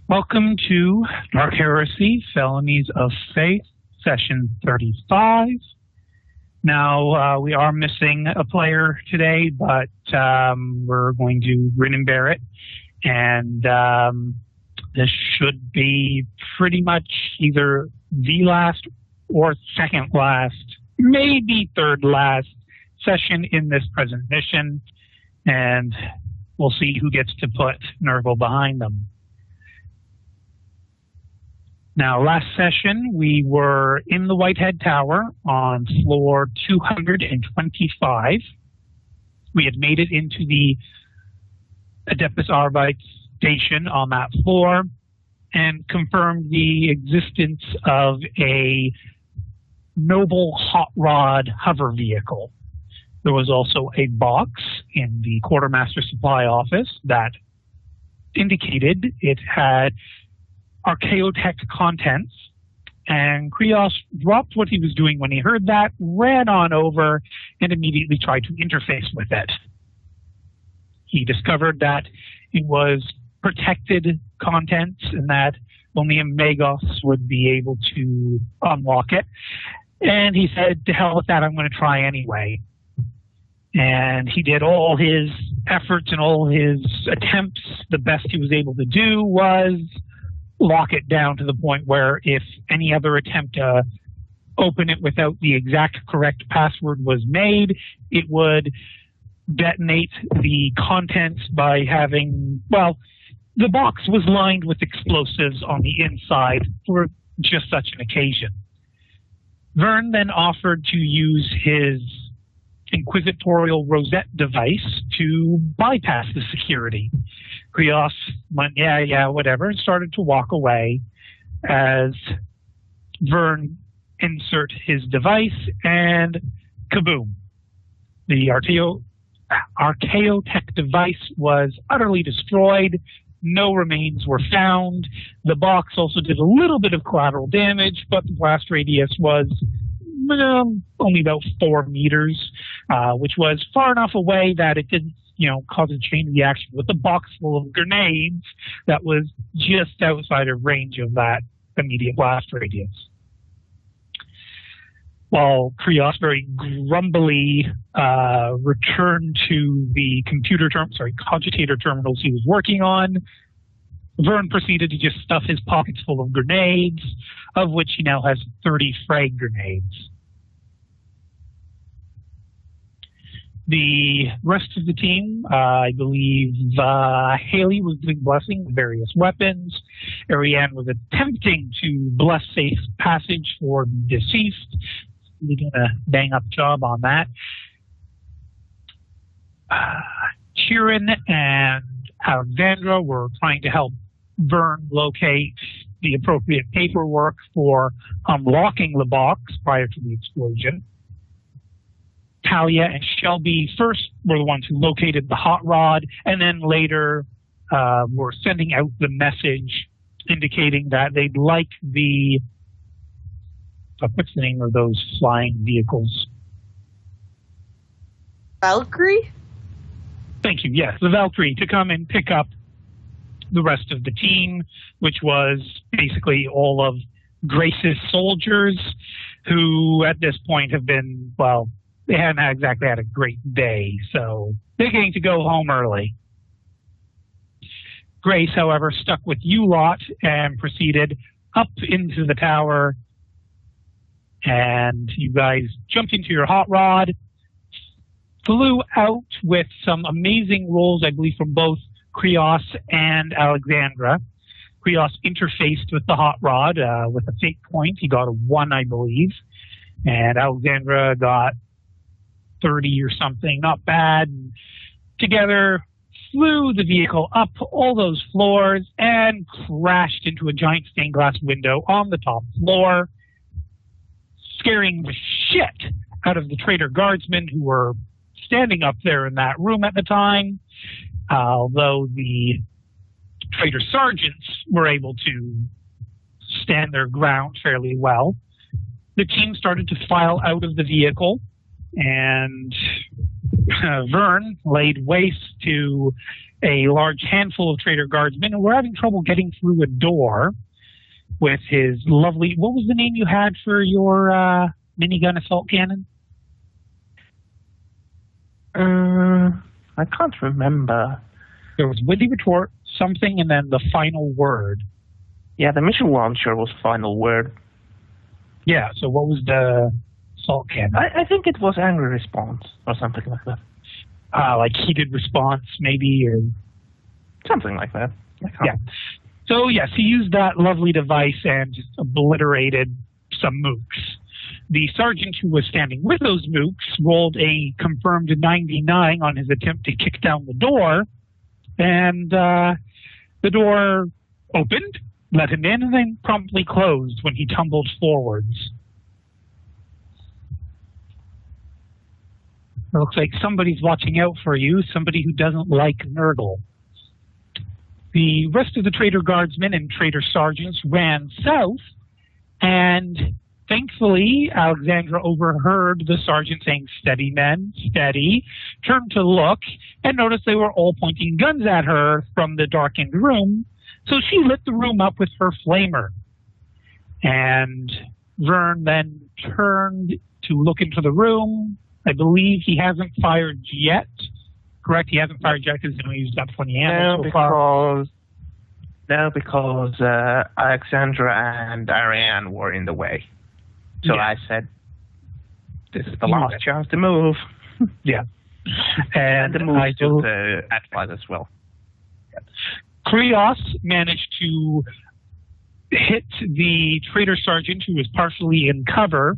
Welcome to Dark Heresy, Felonies of Faith, Session 35. Now, we are missing a player today, but we're going to grin and bear it. And this should be pretty much either the last or second last, maybe third last session in this present mission. And we'll see who gets to put Nurgle behind them. Now, last session, we were in the Whitehead Tower on floor 225. We had made it into the Adeptus Arbeit station on that floor and confirmed the existence of a noble hot rod hover vehicle. There was also a box in the quartermaster supply office that indicated it had archaeotech contents, and Krios dropped what he was doing when he heard that, ran on over, and immediately tried to interface with it. He discovered that it was protected contents and that only a Magos would be able to unlock it. And he said, to hell with that, I'm going to try anyway. And he did all his efforts and all his attempts. The best he was able to do was lock it down to the point where if any other attempt to open it without the exact correct password was made, it would detonate the contents by having, well, the box was lined with explosives on the inside for just such an occasion. Vern then offered to use his inquisitorial rosette device to bypass the security. Krios went, yeah, whatever, and started to walk away as Vern insert his device, and kaboom. The archaeotech device was utterly destroyed. No remains were found. The box also did a little bit of collateral damage, but the blast radius was only about 4 meters, which was far enough away that it didn't, cause a chain reaction with a box full of grenades that was just outside of range of that immediate blast radius. While Krios very grumbly returned to the cogitator terminals he was working on, Vern proceeded to just stuff his pockets full of grenades, of which he now has 30 frag grenades. The rest of the team, I believe Haley was doing blessing with various weapons. Ariane was attempting to bless safe passage for the deceased. We're doing a bang-up job on that. Sheeran and Alexandra were trying to help Vern locate the appropriate paperwork for unlocking the box prior to the explosion. Talia and Shelby first were the ones who located the hot rod, and then later were sending out the message indicating that they'd like the what's the name of those flying vehicles? Valkyrie? Thank you. Yes, the Valkyrie to come and pick up the rest of the team, which was basically all of Grace's soldiers, who at this point have been, well, they haven't exactly had a great day, so they're getting to go home early. Grace, however, stuck with you lot and proceeded up into the tower, and you guys jumped into your hot rod, flew out with some amazing rolls, I believe, from both Krios and Alexandra. Krios interfaced with the hot rod with a fate point. He got a 1, I believe, and Alexandra got 30 or something, not bad. And together flew the vehicle up all those floors and crashed into a giant stained glass window on the top floor, scaring the shit out of the traitor guardsmen who were standing up there in that room at the time, although the traitor sergeants were able to stand their ground fairly well. The team started to file out of the vehicle, and Vern laid waste to a large handful of Trader Guardsmen, and were having trouble getting through a door with his lovely... What was the name you had for your minigun assault cannon? I can't remember. There was Witty Retort, something, and then the final word. Yeah, the missile launcher was final word. Yeah, so what was the assault cannon? I think it was angry response or something like that. Like heated response, maybe, or... Something like that. Yeah. So, yes, he used that lovely device and just obliterated some mooks. The sergeant who was standing with those mooks rolled a confirmed 99 on his attempt to kick down the door, and the door opened, let him in, and then promptly closed when he tumbled forwards. It looks like somebody's watching out for you, somebody who doesn't like Nurgle. The rest of the Trader Guardsmen and Trader Sergeants ran south, and thankfully, Alexandra overheard the sergeant saying, "Steady, men, steady," turned to look, and noticed they were all pointing guns at her from the darkened room, so she lit the room up with her flamer. And Vern then turned to look into the room. I believe he hasn't fired yet. Correct? He hasn't fired yet because he's only used up 20 ammo so far. No, because Alexandra and Ariane were in the way. So I said, this is the last chance to move. Yeah. And the move to the Atlas as well. Krios managed to hit the Trader Sergeant, who was partially in cover,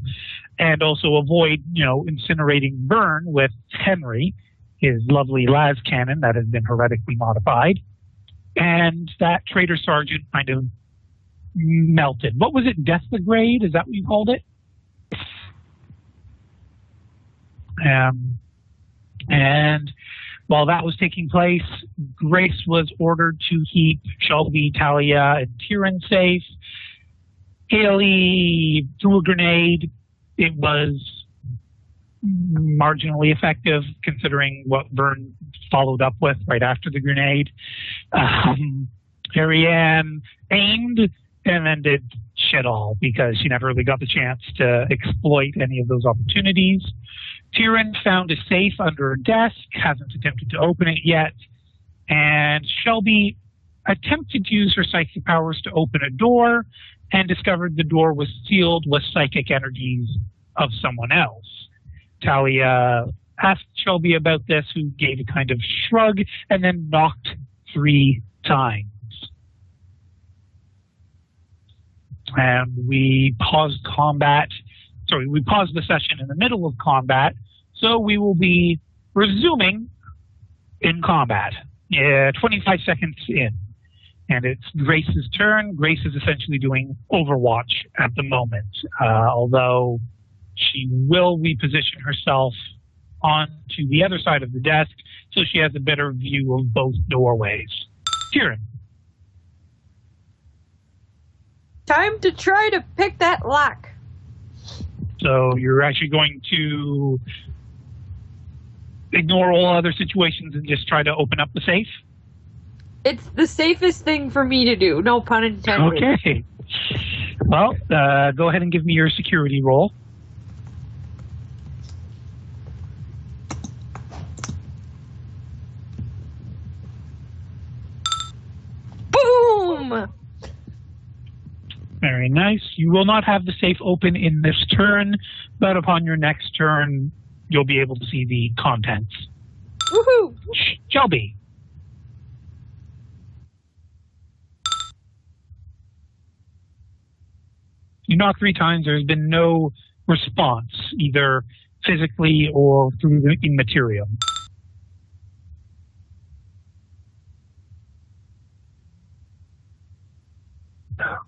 and also avoid, incinerating Vern with Henry, his lovely las cannon that has been heretically modified. And that Trader Sergeant kind of melted. What was it? Death Degrade? Is that what you called it? And while that was taking place, Grace was ordered to keep Shelby, Talia, and Tyrion safe. Haley threw a grenade. It was marginally effective, considering what Vern followed up with right after the grenade. Ariane aimed and then did shit all because she never really got the chance to exploit any of those opportunities. Tyrion found a safe under a desk, hasn't attempted to open it yet, and Shelby attempted to use her psychic powers to open a door and discovered the door was sealed with psychic energies of someone else. Talia asked Shelby about this, who gave a kind of shrug and then knocked 3 times. And we paused the session in the middle of combat, so we will be resuming in combat 25 seconds in. And it's Grace's turn. Grace is essentially doing Overwatch at the moment, although she will reposition herself onto the other side of the desk so she has a better view of both doorways. Tyrion. Time to try to pick that lock. So you're actually going to ignore all other situations and just try to open up the safe? It's the safest thing for me to do, no pun intended. Okay. Well, go ahead and give me your security roll. Boom! Very nice. You will not have the safe open in this turn, but upon your next turn, you'll be able to see the contents. Woohoo! Shelby. You knock 3 times. There's been no response, either physically or through the material.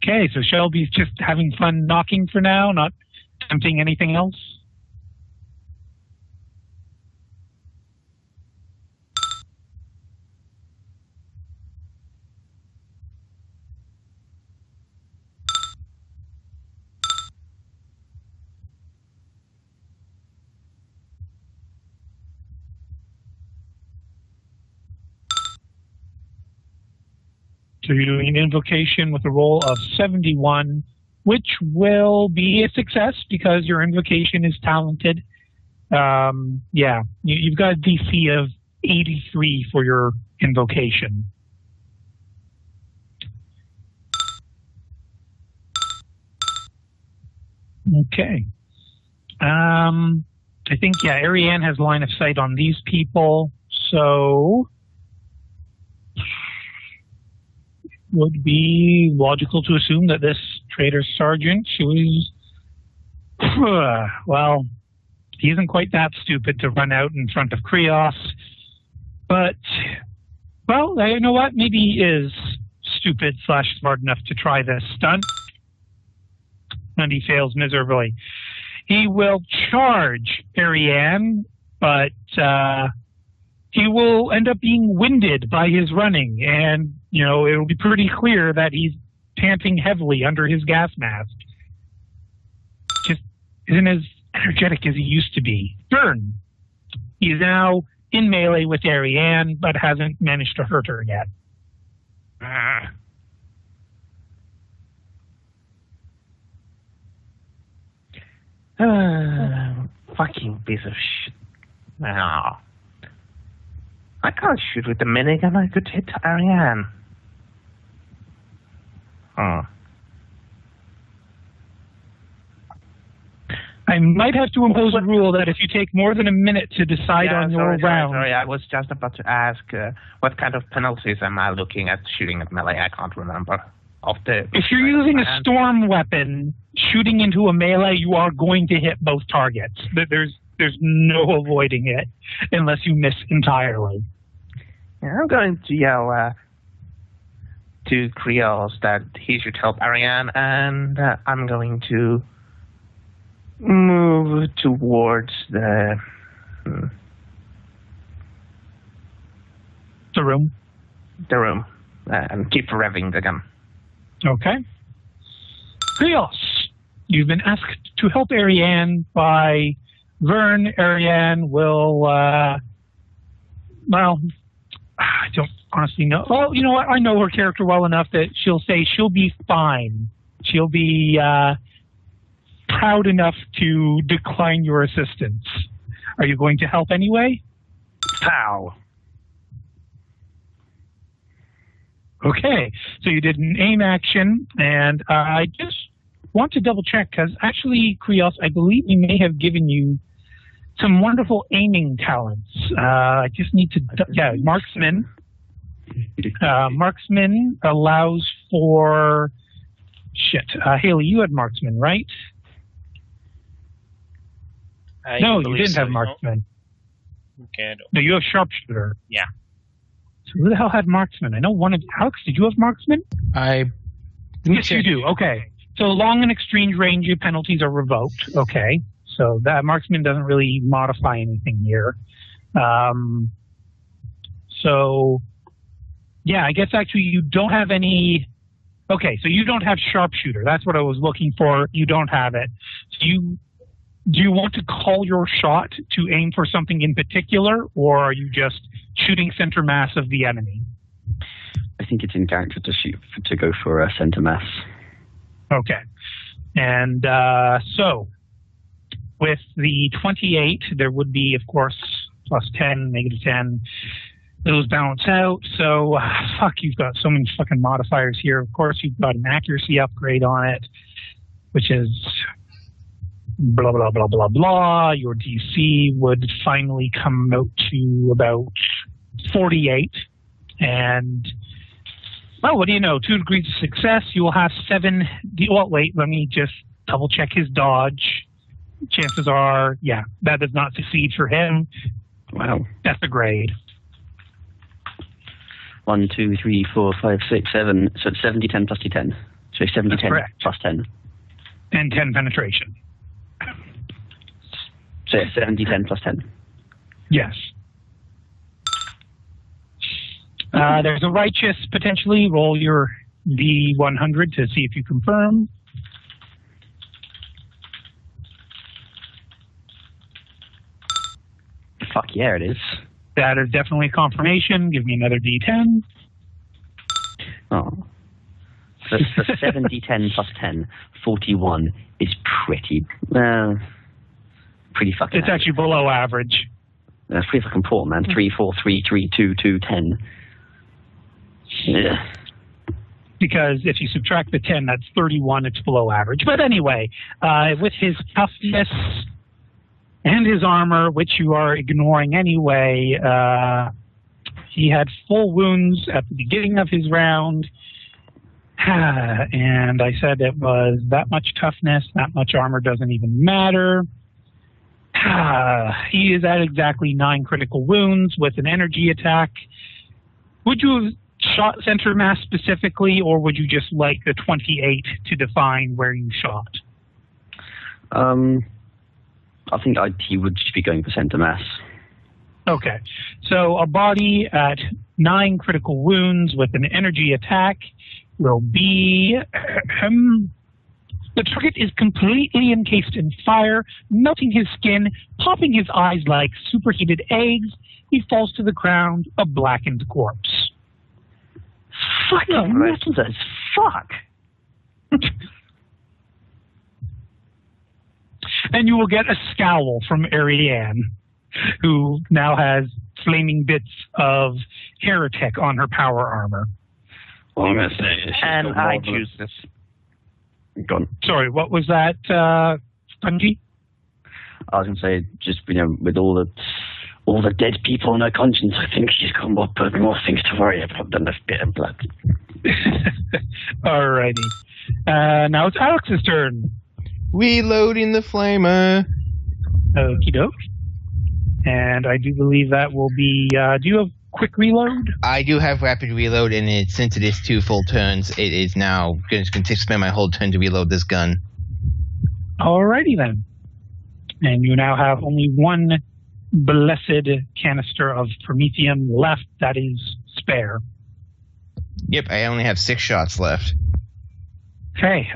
Okay, so Shelby's just having fun knocking for now, not attempting anything else? So you're doing an invocation with a roll of 71, which will be a success because your invocation is talented. Yeah, you've got a DC of 83 for your invocation. Okay. I think, yeah, Ariane has line of sight on these people, so it would be logical to assume that this traitor sergeant, who is, well, he isn't quite that stupid to run out in front of Krios, but, well, you know what? Maybe he is stupid / smart enough to try this stunt, and he fails miserably. He will charge Ariane, but he will end up being winded by his running, and, you know, it'll be pretty clear that he's panting heavily under his gas mask. Just isn't as energetic as he used to be. Vern. He's now in melee with Ariane, but hasn't managed to hurt her yet. Fucking piece of shit. Now, I can't shoot with the minigun. I could hit Ariane. I might have to impose a rule that if you take more than a minute to decide on your round... Sorry, I was just about to ask what kind of penalties am I looking at shooting at melee? I can't remember. If you're using a storm weapon, shooting into a melee, you are going to hit both targets. There's no avoiding it unless you miss entirely. Yeah, I'm going to yell to Krios that he should help Ariane, and I'm going to move towards the room. The room, and keep revving the gun. Okay. Krios, you've been asked to help Ariane by Vern. Ariane will, well, I don't honestly know. Well, you know what? I know her character well enough that she'll say she'll be fine. She'll be proud enough to decline your assistance. Are you going to help anyway? Pow. Okay, so you did an aim action, and I just want to double check, because actually, Krios, I believe we may have given you some wonderful aiming talents. I just need to, yeah, marksman. Marksman allows for, Haley, you had marksman, right? No, you didn't have marksman. Okay, no, you have sharpshooter. Yeah. So who the hell had marksman? I know one of Alex, did you have marksman? Yes, you do. Okay. So long and extreme range, your penalties are revoked. Okay. So that marksman doesn't really modify anything here. So yeah, I guess actually you don't have any. Okay, so you don't have sharpshooter. That's what I was looking for. You don't have it. So do you want to call your shot to aim for something in particular, or are you just shooting center mass of the enemy? I think it's in character to go for a center mass. Okay. And so with the 28, there would be, of course, plus 10, negative 10. Those balance out. So, fuck, you've got so many fucking modifiers here. Of course, you've got an accuracy upgrade on it, which is blah, blah, blah, blah, blah. Your DC would finally come out to about 48. And, well, what do you know? 2 degrees of success. You will have 7. Well, wait, let me just double check his dodge. Chances are, yeah, that does not succeed for him. Wow. That's a grade. 1, 2, 3, 4, 5, 6, 7. So it's 70, 10 plus D10. So 70, 10 plus 10. And 10 penetration. So 70, 10 plus 10. Yes. There's a righteous, potentially. Roll your D100 to see if you confirm. Fuck yeah, it is. That is definitely confirmation. Give me another D10. Oh. For 70, 10 plus 10, 41 is pretty fucking It's average. actually below average. That's pretty fucking poor, man. 3, 4, 3, 3, 2, 2, 10. Yeah. Because if you subtract the 10, that's 31. It's below average. But anyway, with his toughness and his armor, which you are ignoring anyway, he had full wounds at the beginning of his round. And I said it was that much toughness, that much armor doesn't even matter. He is at exactly 9 critical wounds with an energy attack. Would you have shot center mass specifically, or would you just like the 28 to define where you shot? I think he would just be going for center mass. Okay. So a body at 9 critical wounds with an energy attack will be... the target is completely encased in fire, melting his skin, popping his eyes like superheated eggs. He falls to the ground, a blackened corpse. Fucking metal as fuck. And you will get a scowl from Ariane, who now has flaming bits of heretic on her power armor. Well, I'm going to say... And I choose this. Gone. Sorry, what was that, Spongy? I was going to say, just, with all the dead people on her conscience, I think she's got more things to worry about than a bit of blood. Alrighty. Now it's Alex's turn. Reloading the flamer. Okie doke. And I do believe that will be, do you have quick reload? I do have rapid reload, and since it is 2 full turns, it is now going to spend my whole turn to reload this gun. Alrighty then. And you now have only 1 blessed canister of promethium left that is spare. Yep, I only have 6 shots left. Okay,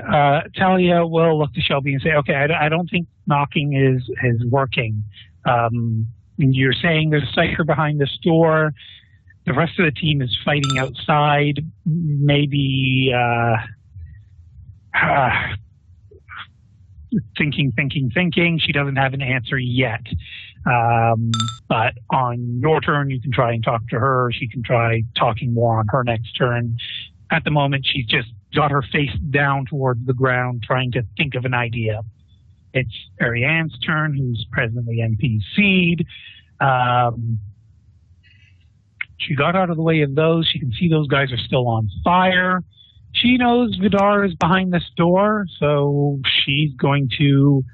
Talia will look to Shelby and say, okay, I don't think knocking is working. You're saying there's a psyker behind this door. The rest of the team is fighting outside. Maybe thinking. She doesn't have an answer yet. But on your turn, you can try and talk to her. She can try talking more on her next turn. At the moment, she's just got her face down towards the ground, trying to think of an idea. It's Ariane's turn, who's presently NPC'd. She got out of the way of those. She can see those guys are still on fire. She knows Vidar is behind this door, so she's going to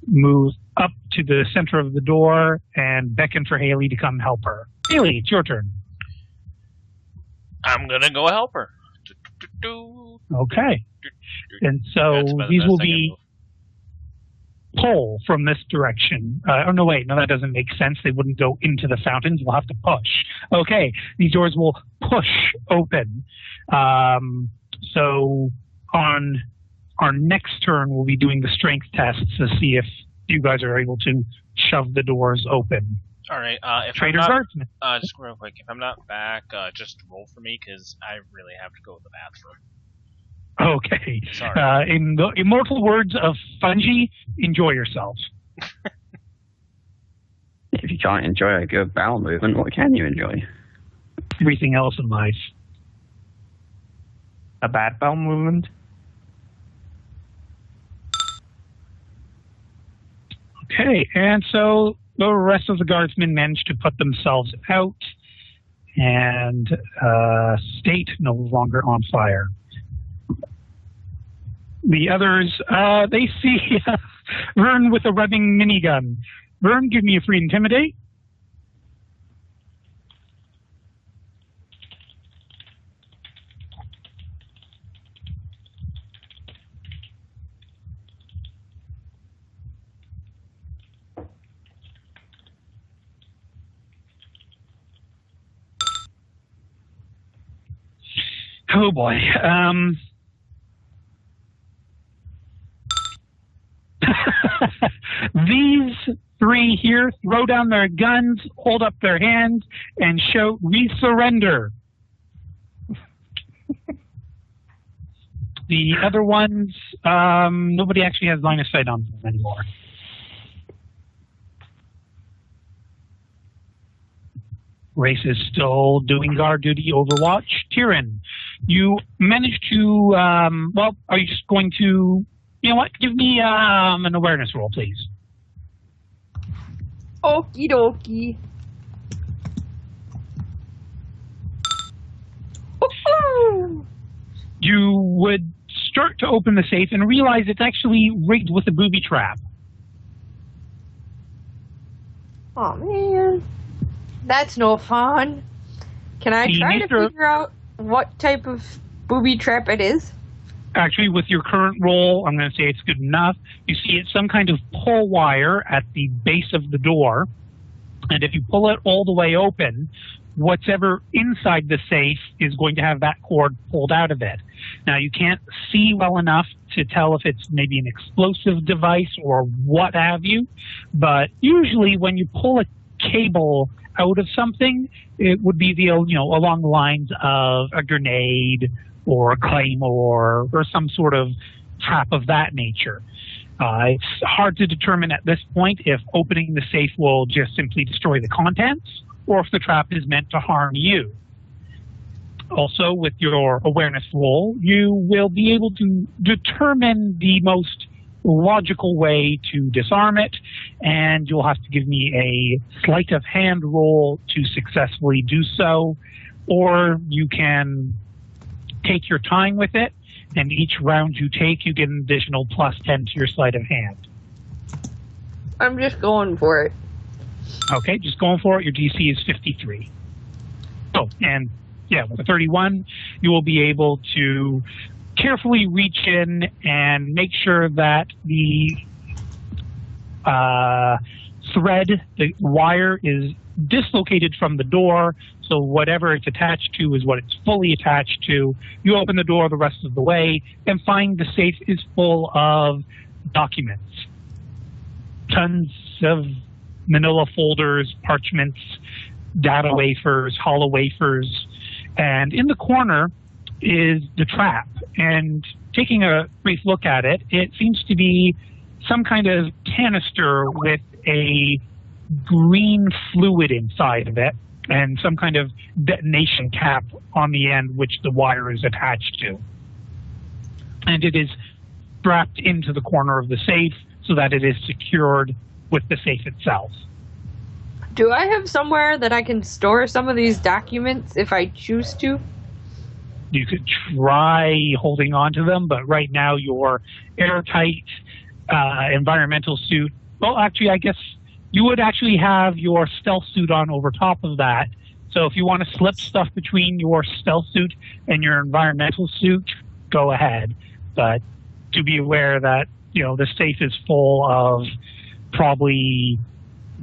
move up to the center of the door and beckon for Haley to come help her. Haley, it's your turn. I'm gonna go help her. Okay. And so these will be pull from this direction. Oh, no, wait. No, that doesn't make sense. They wouldn't go into the fountains. We'll have to push. Okay. These doors will push open. So on our next turn, we'll be doing the strength tests to see if you guys are able to shove the doors open. All right. If Trader I'm Guardsman. not, just real quick, if I'm not back, just roll for me because I really have to go to the bathroom. Okay. Sorry. In the immortal words of Fungi, enjoy yourself. If you can't enjoy a good bowel movement, what can you enjoy? Everything else in life. A bad bowel movement? Okay, and so the rest of the guardsmen managed to put themselves out, and state no longer on fire. The others, they see Vern with a rubbing minigun. Vern, give me a free intimidate. Oh boy. These 3 here throw down their guns, hold up their hands, and shout, "We surrender." The other ones, nobody actually has line of sight on them anymore. Race is still doing guard duty, Overwatch. Tyrion, you managed to, well, are you just going to, you know what, give me an awareness roll, please. Okie dokie. Woohoo! You would start to open the safe and realize it's actually rigged with a booby trap. Oh man, that's no fun. Can I try to figure out what type of booby trap it is? Actually, with your current roll, I'm going to say it's good enough. You see it's some kind of pull wire at the base of the door. And if you pull it all the way open, whatever inside the safe is going to have that cord pulled out of it. Now, you can't see well enough to tell if it's maybe an explosive device or what have you, but usually when you pull a cable out of something, it would be along the lines of a grenade or a claymore or some sort of trap of that nature. It's hard to determine at this point if opening the safe will just simply destroy the contents or if the trap is meant to harm you. Also, with your awareness roll, you will be able to determine the most logical way to disarm it, and you'll have to give me a sleight of hand roll to successfully do so, or you can take your time with it, and each round you take, you get an additional +10 to your sleight of hand. I'm just going for it. Okay, just going for it. Your DC is 53. Oh, and yeah, with a 31, you will be able to carefully reach in and make sure that the thread, the wire, is dislocated from the door, so whatever it's attached to is what it's fully attached to. You open the door the rest of the way and find the safe is full of documents. Tons of manila folders, parchments, data wafers, hollow wafers, and in the corner is the trap. And taking a brief look at it, it seems to be some kind of canister with a green fluid inside of it and some kind of detonation cap on the end which the wire is attached to. And it is strapped into the corner of the safe so that it is secured with the safe itself. Do I have somewhere that I can store some of these documents if I choose to? You could try holding on to them, but right now your airtight environmental suit, well, actually, I guess you would actually have your stealth suit on over top of that. So if you want to slip stuff between your stealth suit and your environmental suit, go ahead. But to be aware that, the safe is full of probably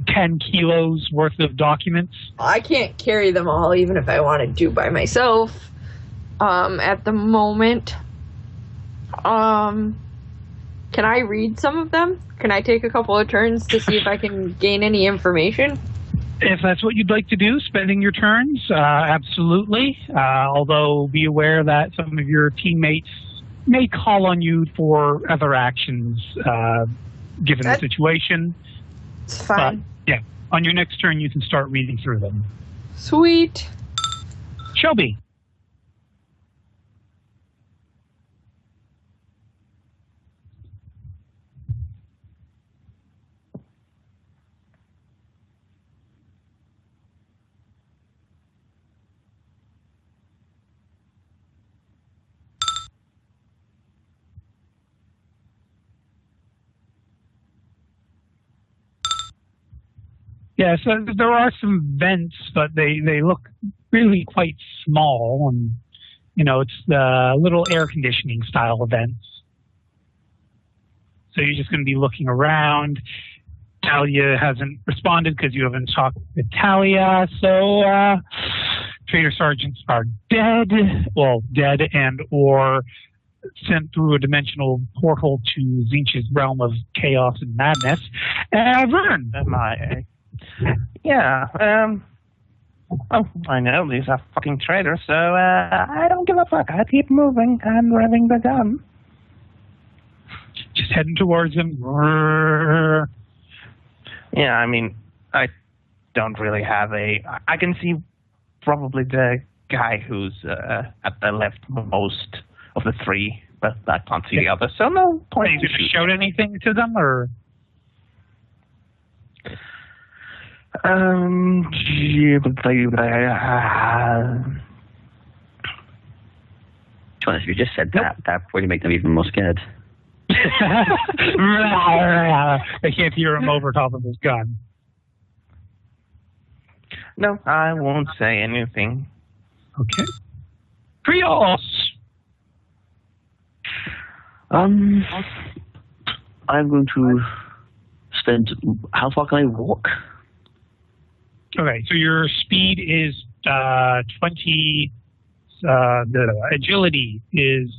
10 kilos worth of documents. I can't carry them all, even if I wanted to by myself. At the moment, can I read some of them? Can I take a couple of turns to see if I can gain any information? If that's what you'd like to do, spending your turns, absolutely. Although be aware that some of your teammates may call on you for other actions, given the situation. It's fine. But, yeah, on your next turn, you can start reading through them. Sweet. Shelby. Yeah, so there are some vents, but they look really quite small, and it's the little air conditioning style vents. So you're just going to be looking around. Talia hasn't responded because you haven't talked with Talia, so trader sergeants are dead and or sent through a dimensional portal to Zinch's realm of chaos and madness. Vern! Yeah, Oh, I know, these are fucking traitors, so I don't give a fuck. I keep moving and revving the gun. Just heading towards them. Yeah, I mean, I don't really have I can see probably the guy who's at the leftmost of the three, but I can't see the other, so no point. Are you going to shout anything to them, or? To be honest, if you just said that would probably make them even more scared. They can't hear him over top of his gun. No, I won't say anything. Okay. Krios! I'm going to spend... How far can I walk? Okay, so your speed is 20... the agility is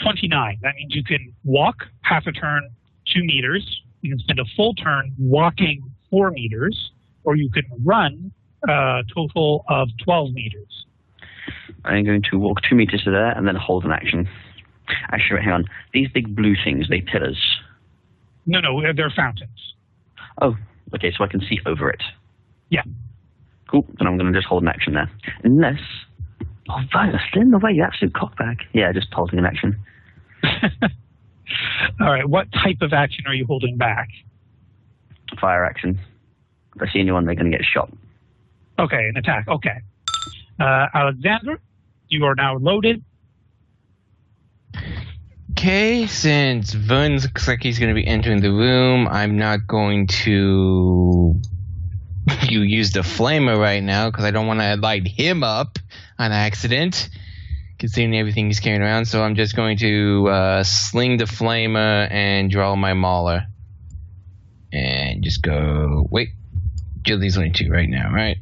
29. That means you can walk half a turn 2 meters. You can spend a full turn walking 4 meters, or you can run a total of 12 meters. I'm going to walk 2 meters to there and then hold an action. Actually, hang on. These big blue things, they pillars? No, they're fountains. Oh, okay, so I can see over it. Yeah. Cool, then I'm going to just hold an action there. Unless... Oh, Violet, in the way, you absolute cockbag. Yeah, just holding an action. All right, what type of action are you holding back? Fire action. If I see anyone, they're going to get shot. Okay, an attack. Okay. Alexander, you are now loaded. Okay, since Vern looks like he's going to be entering the room, I'm not going to use the flamer right now because I don't want to light him up on accident, considering everything he's carrying around. So I'm just going to sling the flamer and draw my mauler. And just go... Wait. Agility's only 2 right now, right?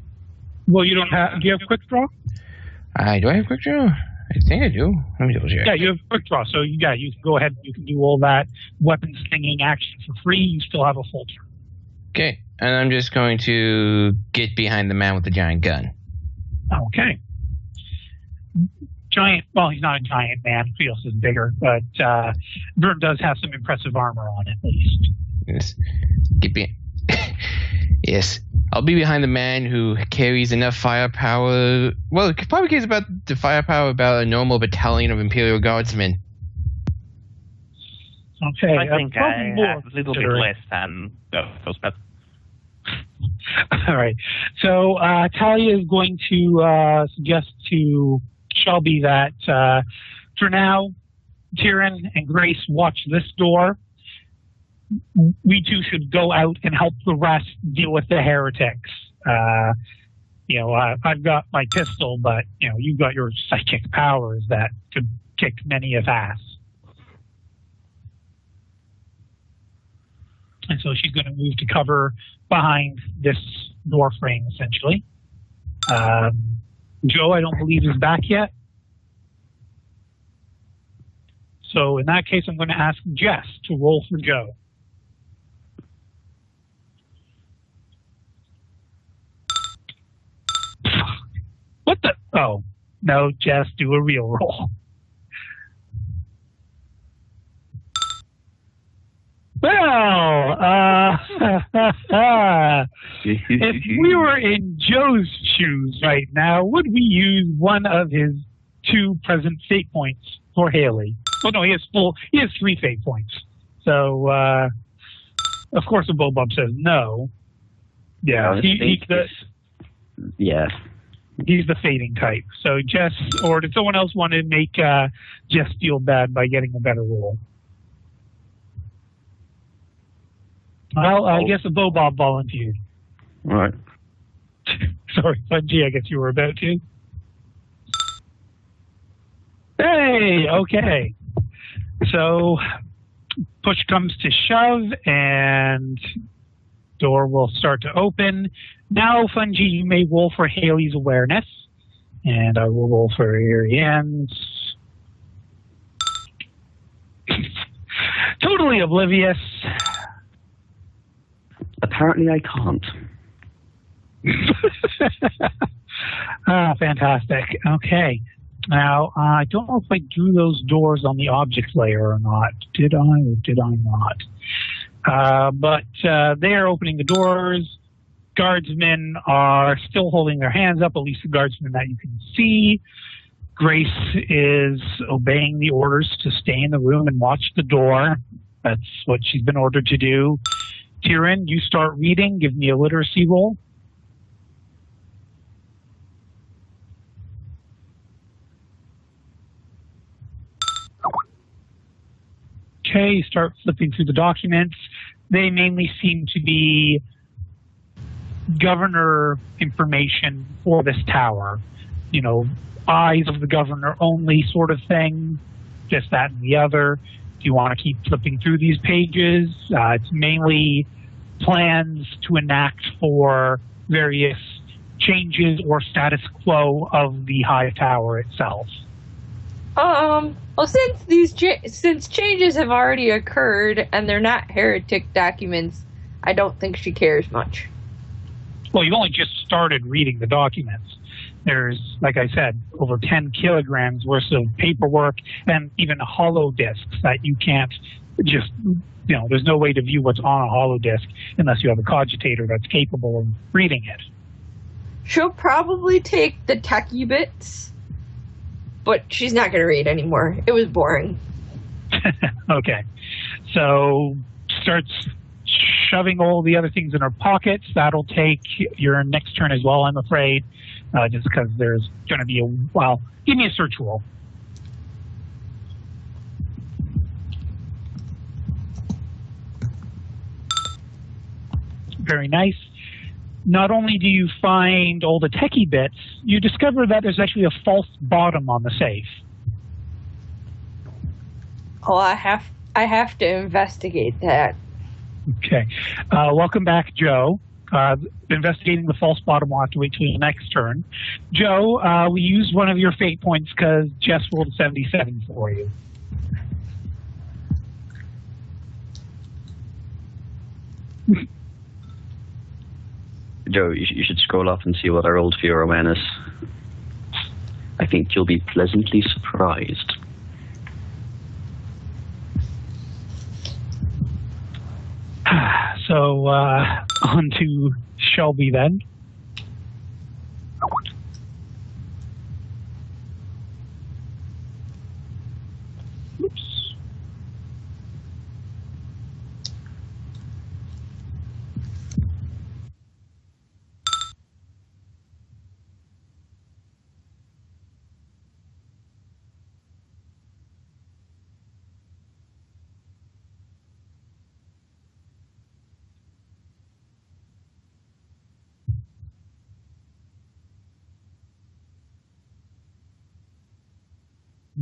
Well, you don't have... Do you have quick draw? Do I have quick draw? I think I do. Let me double check. Yeah, you have quick draw. So, you can go ahead and you can do all that weapon slinging action for free. You still have a full turn. Okay. And I'm just going to get behind the man with the giant gun. Okay. Giant... Well, he's not a giant man. Feels is bigger. But Vern does have some impressive armor on, at least. Yes. Yes. I'll be behind the man who carries enough firepower. Well, it probably carries about the firepower about a normal battalion of Imperial Guardsmen. Okay. I think I have a little bit less than those, but... All right. So Talia is going to suggest to Shelby that for now, Tyrion and Grace watch this door. We two should go out and help the rest deal with the heretics. I've got my pistol, but you've got your psychic powers that could kick many of ass. And so she's going to move to cover behind this door frame, essentially. Joe, I don't believe, is back yet. So in that case, I'm going to ask Jess to roll for Joe. What the? Oh, no, Jess, do a real roll. Well, if we were in Joe's shoes right now, would we use one of his 2 present fate points for Haley? Oh no, he has 3 fate points. So, of course, the Bobob says no. Yeah, he's the fading type. So Jess, or did someone else want to make Jess feel bad by getting a better roll? Well, I guess a Bobob volunteered. All right. Sorry, Fungi, I guess you were about to. Hey, okay. So, push comes to shove, and door will start to open. Now, Fungi, you may roll for Haley's awareness, and I will roll for Ariane's. Totally oblivious. Apparently I can't. Fantastic. Okay. Now, I don't know if I drew those doors on the object layer or not. Did I or did I not? But they are opening the doors. Guardsmen are still holding their hands up, at least the guardsmen that you can see. Grace is obeying the orders to stay in the room and watch the door. That's what she's been ordered to do. Tyrion, you start reading. Give me a literacy roll. Okay, start flipping through the documents. They mainly seem to be governor information for this tower. You know, eyes of the governor only sort of thing, just that and the other. Do you want to keep flipping through these pages? It's mainly plans to enact for various changes or status quo of the high tower itself. Well, since changes have already occurred and they're not heretic documents, I don't think she cares much. Well, you've only just started reading the documents. There's, like I said, over 10 kilograms worth of paperwork and even hollow disks that you can't just, you know, there's no way to view what's on a hollow disk unless you have a cogitator that's capable of reading it. She'll probably take the techie bits, but she's not going to read anymore. It was boring. Okay. So starts shoving all the other things in her pockets. That'll take your next turn as well, I'm afraid, just because there's going to be a... Well, give me a search roll. Very nice. Not only do you find all the techie bits, you discover that there's actually a false bottom on the safe. Oh, I have to investigate that. Okay. Welcome back, Joe. Investigating the false bottom will have to wait till your next turn. Joe, we used one of your fate points because Jess rolled a 77 for you. Joe, you should scroll up and see what I rolled for your awareness. I think you'll be pleasantly surprised. So, on to Shelby then. Oops.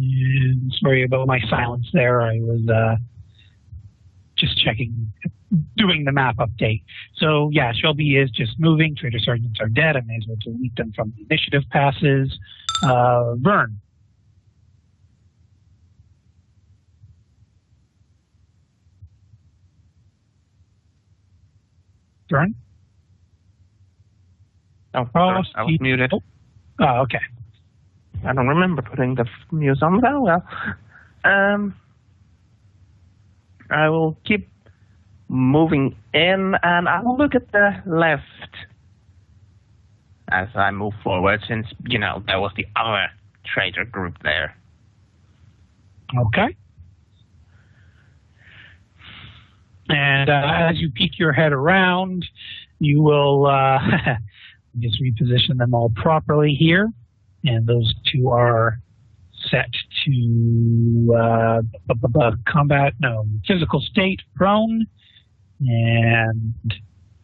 And sorry about my silence there. I was just checking, doing the map update. So yeah, Shelby is just moving. Trader sergeants are dead. I may as well delete them from the initiative passes. Vern. Vern? Oh, I was muted. Oh, okay. I don't remember putting the mute on. Well, I will keep moving in, and I will look at the left as I move forward, since, you know, there was the other traitor group there. Okay. And as you peek your head around, you will just reposition them all properly here. And those two are set to physical state, prone, and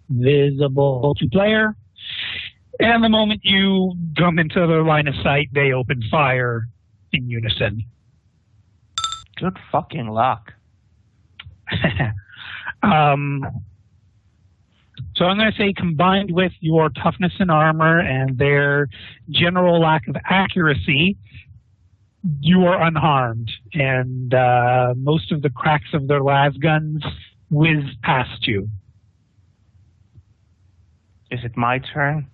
visible to player. And the moment you come into their line of sight, they open fire in unison. Good fucking luck. So I'm going to say, combined with your toughness and armor and their general lack of accuracy, you are unharmed. And most of the cracks of their las guns whiz past you. Is it my turn?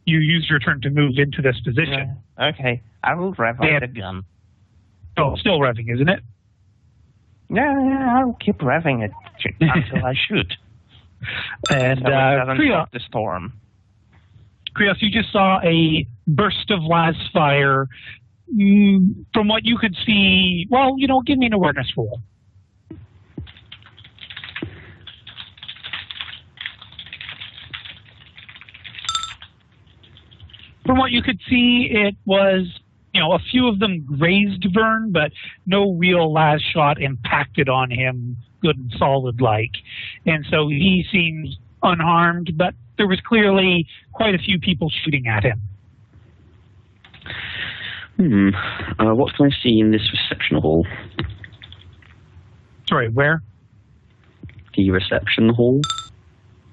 you used your turn to move into this position. Okay, I will rev up the gun. Oh, still revving, isn't it? Yeah, I'll keep revving it until I shoot. And so it doesn't stop the storm. Krios, you just saw a burst of las fire. From what you could see, well, give me an awareness roll. From what you could see, it was, a few of them grazed Vern, but no real las shot impacted on him good and solid like. And so he seems unharmed, but there was clearly quite a few people shooting at him. What can I see in this reception hall? Sorry, where? The reception hall.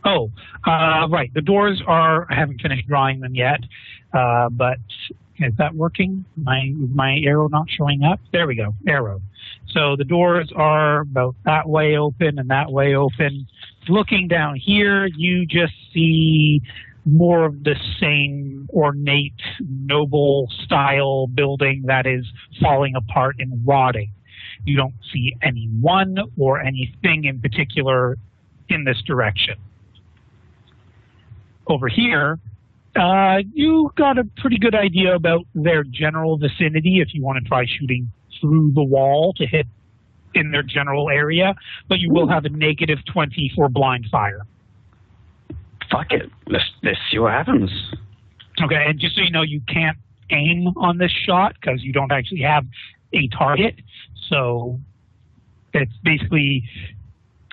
Oh, right. The doors I haven't finished drawing them yet, but is that working? Is my arrow not showing up? There we go, arrow. So the doors are about that way open and that way open. Looking down here, you just see more of the same ornate, noble style building that is falling apart and rotting. You don't see anyone or anything in particular in this direction. Over here, you got a pretty good idea about their general vicinity if you want to try shooting through the wall to hit in their general area, but you will have a -20 for blind fire. Fuck it. Let's see what happens. Okay, and just so you know, you can't aim on this shot because you don't actually have a target. So it's basically,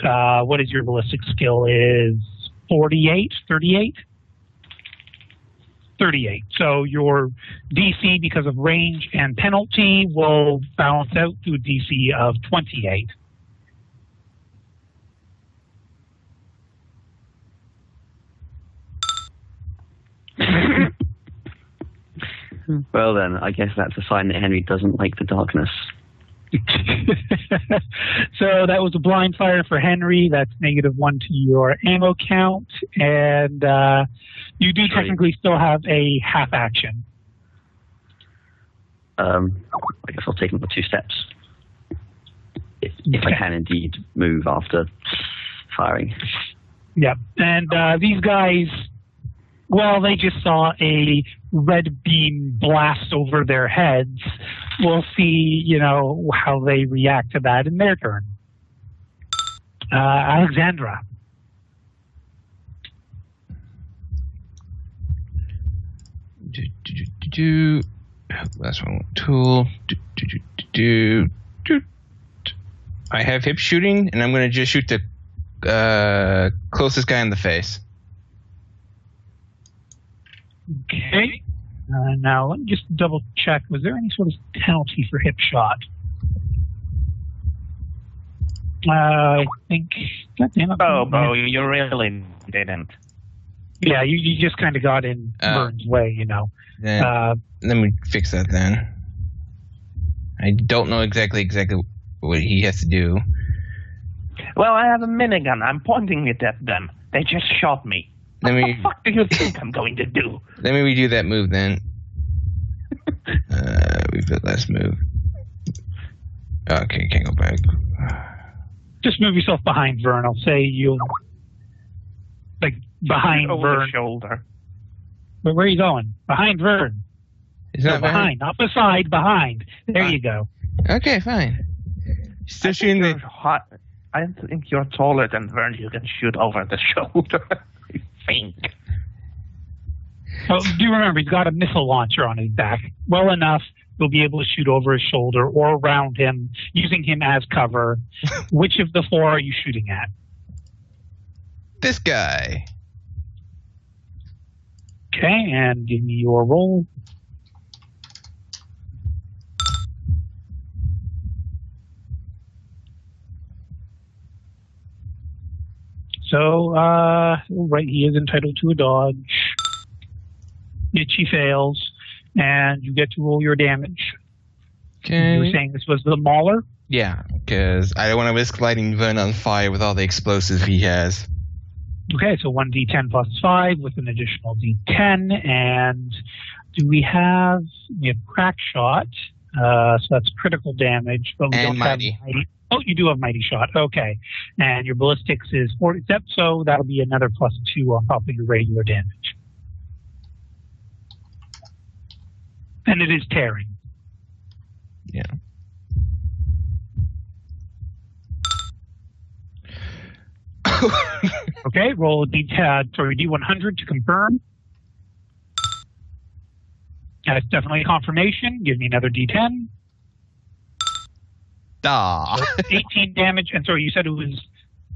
what is your ballistic skill? Is 38? 38. So your DC, because of range and penalty, will balance out to a DC of 28. Well then, I guess that's a sign that Henry doesn't like the darkness. So that was a blind fire for Henry. That's -1 to your ammo count, and you do technically still have a half action. I guess I'll take another 2 steps. If I can indeed move after firing. Yep. And these guys, well, they just saw a red beam blast over their heads. We'll see, how they react to that in their turn. Alexandra. Last one. Tool. I have hip shooting, and I'm going to just shoot the closest guy in the face. Okay. Now, let me just double check. Was there any sort of penalty for hip shot? I think... God damn it. Bo, you really didn't. Yeah, you just kind of got in Vern's way, Let me fix that then. I don't know exactly what he has to do. Well, I have a minigun. I'm pointing it at them. They just shot me. What the fuck do you think I'm going to do? Let me redo that move then. Repeat last move. Okay, can't go back. Just move yourself behind Vern. I'll say you'll... behind over Vern. The shoulder. Where are you going? Behind Vern. Is that behind? Not beside, behind. There you go. Okay, fine. Still shooting the... I think you're taller than Vern. You can shoot over the shoulder. I think. Oh, do remember, he's got a missile launcher on his back. Well enough, you'll be able to shoot over his shoulder or around him, using him as cover. Which of the 4 are you shooting at? This guy. Okay, and give me your roll. So, right, he is entitled to a dodge. Itchy fails, and you get to roll your damage. Okay. You were saying this was the Mauler? Yeah, because I don't want to risk lighting Vern on fire with all the explosives he has. Okay, so 1d10 plus 5 with an additional d10. And we have crack shot. So that's critical damage, but we don't mighty. have mighty. Oh, you do have mighty shot. Okay. And your ballistics is 40 steps, so that'll be another plus 2 on top of your regular damage. And it is tearing. Yeah. Okay, roll a D100 to confirm. That's definitely a confirmation. Give me another D10. Duh. 18 damage. And sorry, you said it was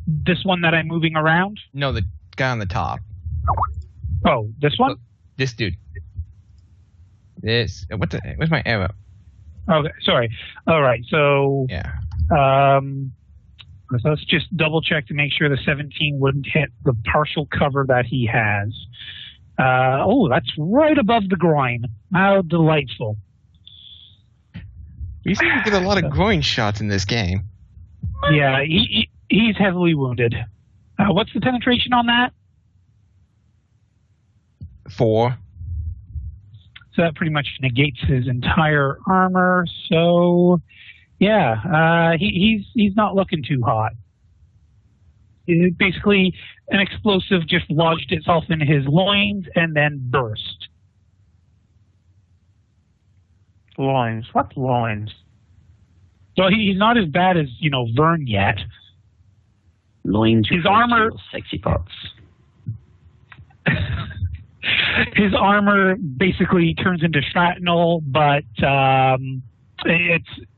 this one that I'm moving around? No, the guy on the top. Oh, this one? This dude. This. Where's my arrow? Okay, sorry. All right, so Yeah. So let's just double check to make sure the 17 wouldn't hit the partial cover that he has. That's right above the groin. How delightful. We seem to get a lot of groin shots in this game. Yeah, he's heavily wounded. What's the penetration on that? 4. So that pretty much negates his entire armor. So, yeah, he's not looking too hot. Basically, an explosive just lodged itself in his loins and then burst. Loins? What loins? So he's not as bad as, Vern yet. Loins. His armor... Sexy parts. His armor basically turns into shrapnel, but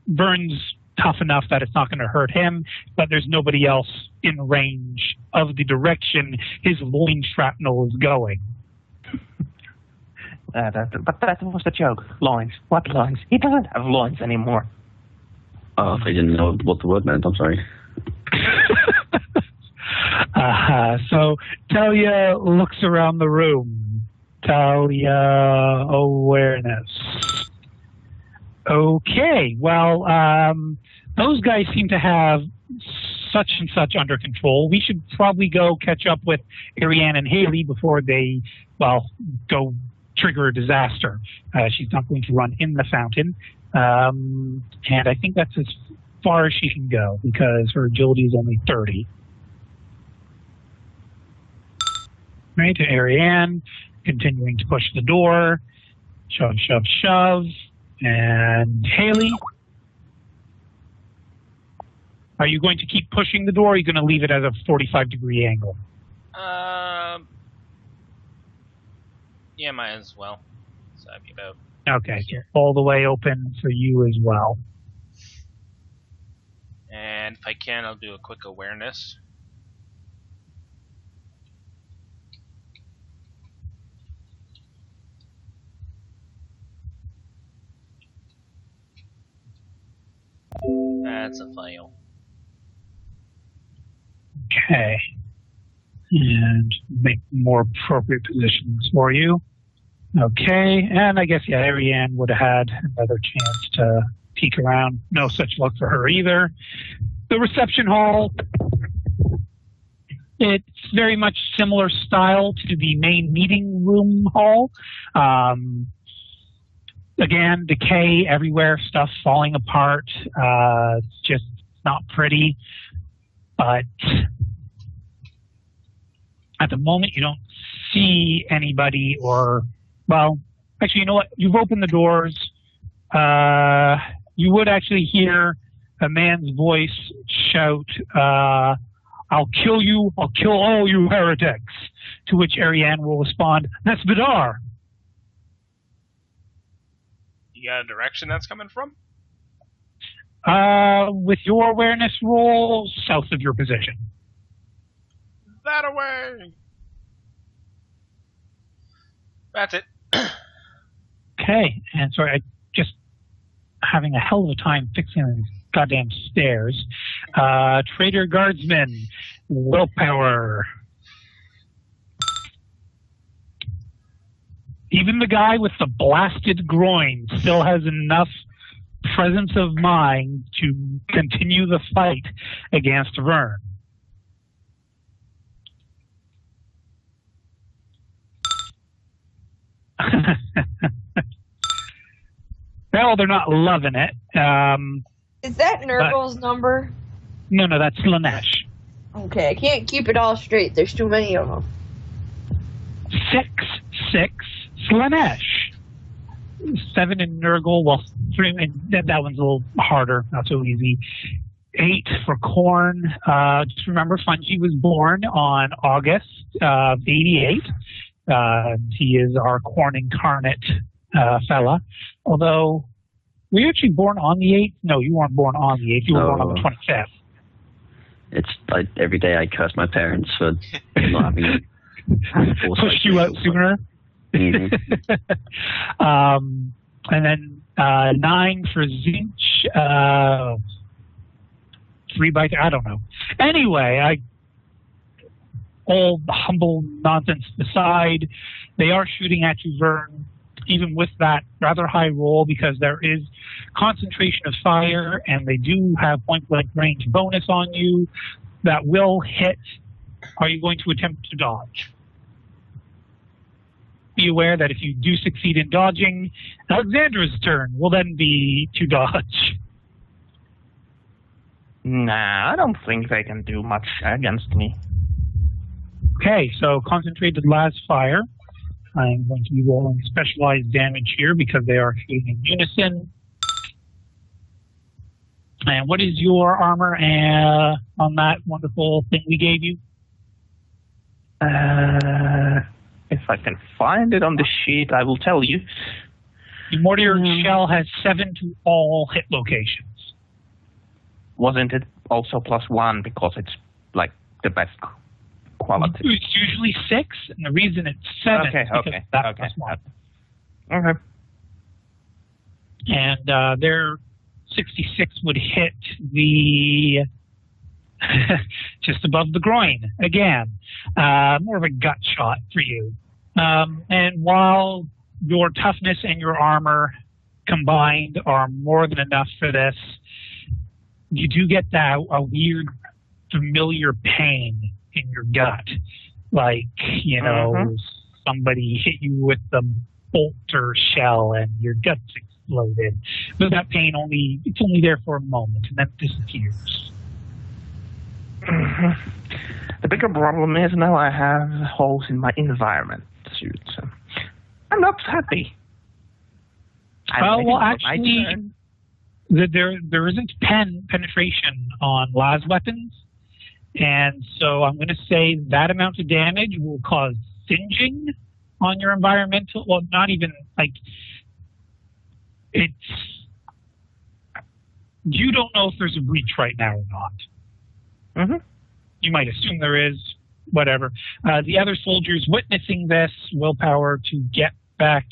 Vern's tough enough that it's not going to hurt him, but there's nobody else in range of the direction his loin shrapnel is going. But that was the joke. Loins. What loins? He doesn't have loins anymore. Oh, I didn't know what the word meant. I'm sorry. So Talia looks around the room. Talia awareness. Okay, well, those guys seem to have such and such under control. We should probably go catch up with Ariane and Haley before they, go trigger a disaster. She's not going to run in the fountain. And I think that's as far as she can go because her agility is only 30. Right, to Ariane, continuing to push the door. Shove, shove, shove. And Haley, are you going to keep pushing the door, or are you going to leave it at a 45-degree angle? Yeah, might as well. So that'd be about... Okay, so all the way open for you as well. And if I can, I'll do a quick awareness. That's a fail. Okay. And make more appropriate positions for you. Okay, and I guess, Ariane would have had another chance to peek around. No such luck for her either. The reception hall, it's very much similar style to the main meeting room hall. Again, decay everywhere, stuff falling apart. It's just not pretty. But at the moment, you don't see anybody actually, you know what? You've opened the doors. You would actually hear a man's voice shout, "I'll kill you. I'll kill all you heretics." To which Ariane will respond, "That's Vidar." You got a direction that's coming from? With your awareness roll, south of your position. That away! That's it. Okay, and sorry, I just having a hell of a time fixing these goddamn stairs. Trader Guardsman, willpower. Even the guy with the blasted groin still has enough presence of mind to continue the fight against Vern. Well, they're not loving it. Is that Nurgle's number? No, that's Slanesh. Okay, I can't keep it all straight. There's too many of them. 6-6 Slanesh. 7 in Nurgle. Well, 3. And that one's a little harder. Not so easy. 8 for Korn. Just remember, Fungi was born on August 88. He is our Korn incarnate fella. Although, were you actually born on the 8th? No, you weren't born on the 8th. You were born on the 25th. It's like every day I curse my parents for not having pushed you out sooner. Mm-hmm. And then 9 for Zinch. 3 by 3. I don't know. Anyway, all humble nonsense aside, they are shooting at you, Vern, even with that rather high roll, because there is concentration of fire, and they do have point-blank range bonus on you that will hit. Are you going to attempt to dodge? Be aware that if you do succeed in dodging, Alexandra's turn will then be to dodge. Nah, I don't think they can do much against me. Okay, so concentrated las fire. I'm going to be rolling specialized damage here because they are shooting in unison. And what is your armor on that wonderful thing we gave you? If I can find it on the sheet, I will tell you. The mortar shell has 7 to all hit locations. Wasn't it also +1 because it's like the best quality? It's usually 6, and the reason it's 7 is because that's +1. Okay. And their 66 would hit the just above the groin again. More of a gut shot for you. And while your toughness and your armor combined are more than enough for this, you do get that a weird, familiar pain in your gut, like somebody hit you with the bolter shell and your guts exploded. But that pain it's only there for a moment and then disappears. The bigger problem is now I have holes in my environment suit. So I'm not happy. Well, actually, there isn't penetration on las weapons, and so I'm going to say that amount of damage will cause singeing on your environmental. Well, not even like it's. You don't know if there's a breach right now or not. Mm-hmm. You might assume there is. Whatever. The other soldiers witnessing this willpower to get back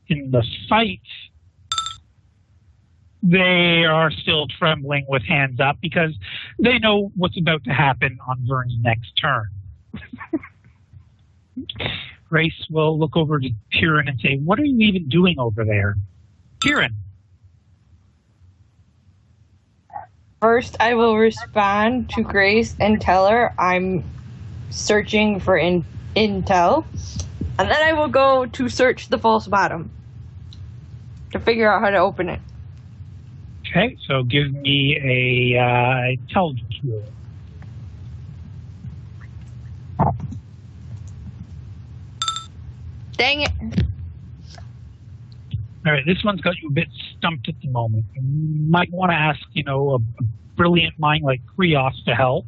in the fight. They are still trembling with hands up because they know what's about to happen on Vern's next turn. Grace will look over to Kieran and say, "What are you even doing over there?" Kieran. First, I will respond to Grace and tell her I'm searching for intel. And then I will go to search the false bottom to figure out how to open it. Okay, so give me a intelligence roll. Dang it. All right, this one's got you a bit stumped at the moment. You might want to ask, a brilliant mind like Krios to help,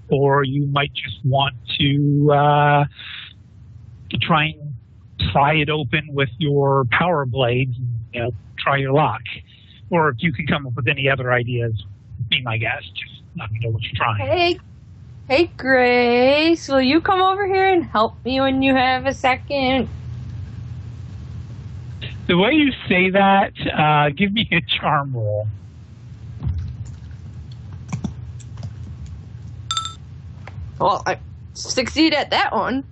or you might just want to try and pry it open with your power blades and try your luck. Or if you can come up with any other ideas, be my guest. Just let me know what you're trying. Hey, Grace, will you come over here and help me when you have a second? The way you say that, give me a charm roll. Well, I succeed at that one.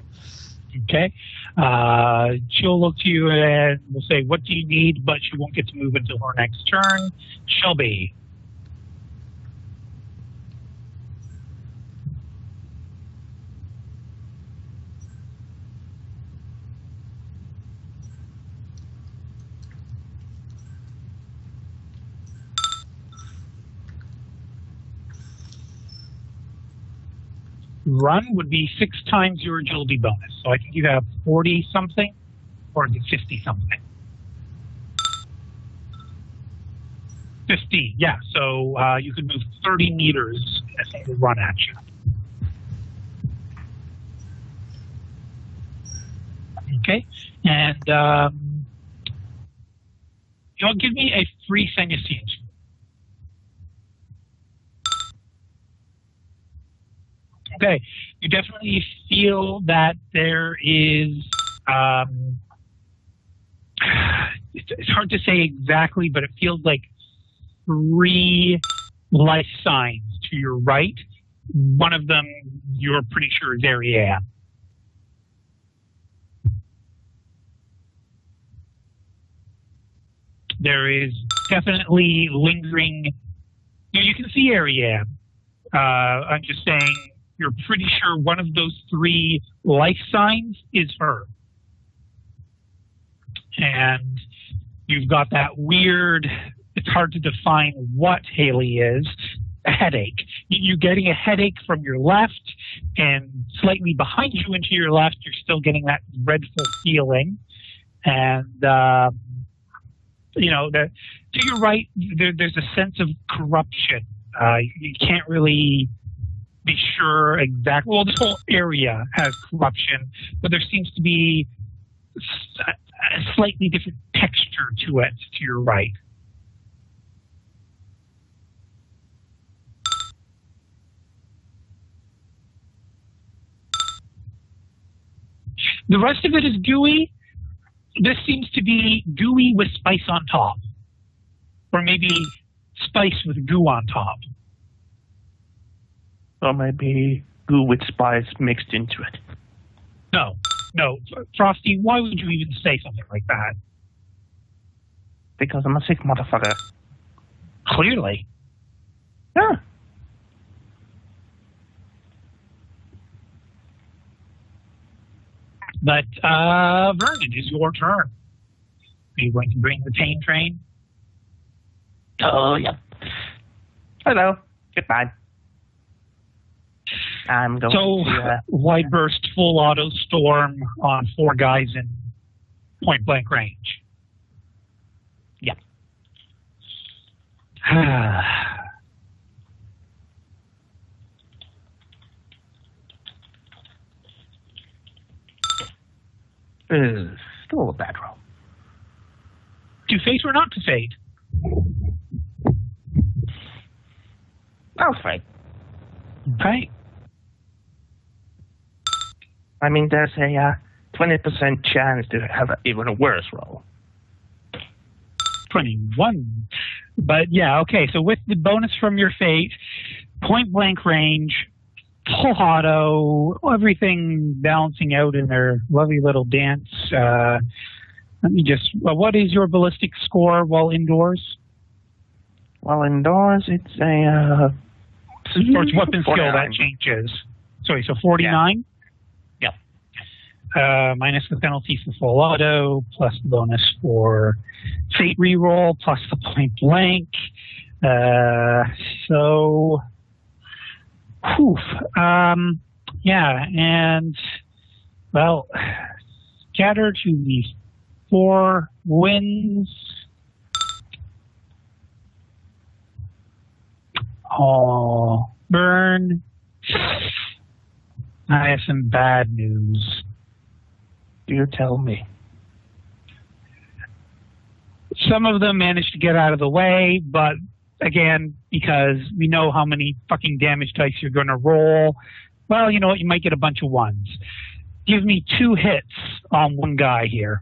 Okay. She'll look to you and will say, "What do you need?" But she won't get to move until her next turn. Shelby. run would be 6 times your agility bonus. So I think you have 40 something, or is it 50 something? 50, yeah. So you could move 30 meters as they run at you. Okay, and you'll give me a free Senesian. Okay, you definitely feel that there is, it's hard to say exactly, but it feels like 3 life signs to your right. One of them you're pretty sure is Ariane. There is definitely lingering, you can see Ariane. I'm just saying, you're pretty sure one of those 3 life signs is her. And you've got that weird, it's hard to define what Haley is, a headache. You're getting a headache from your left, and slightly behind you and to your left, you're still getting that dreadful feeling. And, to your right, there's a sense of corruption. You can't really be sure exactly. Well, this whole area has corruption, but there seems to be a slightly different texture to it to your right. The rest of it is gooey. This seems to be gooey with spice on top. Or maybe spice with goo on top. Or maybe goo with spice mixed into it. No. Frosty, why would you even say something like that? Because I'm a sick motherfucker. Clearly. Yeah. But, Vernon, it is your turn. Are you going to bring the pain train? Oh, yeah. Hello. Goodbye. I'm going to... why burst full auto storm on 4 guys in point blank range? Yeah. Still a bad roll. To fate or not to fate? I'll fate. Okay. I mean, there's a 20% chance to have even a worse roll. 21. But yeah, okay, so with the bonus from your fate, point blank range, full auto, everything balancing out in their lovely little dance. Let me just, what is your ballistic score while indoors? While indoors, it's a... or it's weapon 49. Skill, that changes. Sorry, so 49? Yeah. Minus the penalty for full auto, plus the bonus for fate reroll, plus the point blank. Yeah, and, well, scatter to these 4 winds. Oh, burn. I have some bad news. You tell me. Some of them managed to get out of the way, but again, because we know how many fucking damage dice you're going to roll, well, you know what? You might get a bunch of 1s. Give me 2 hits on 1 guy here.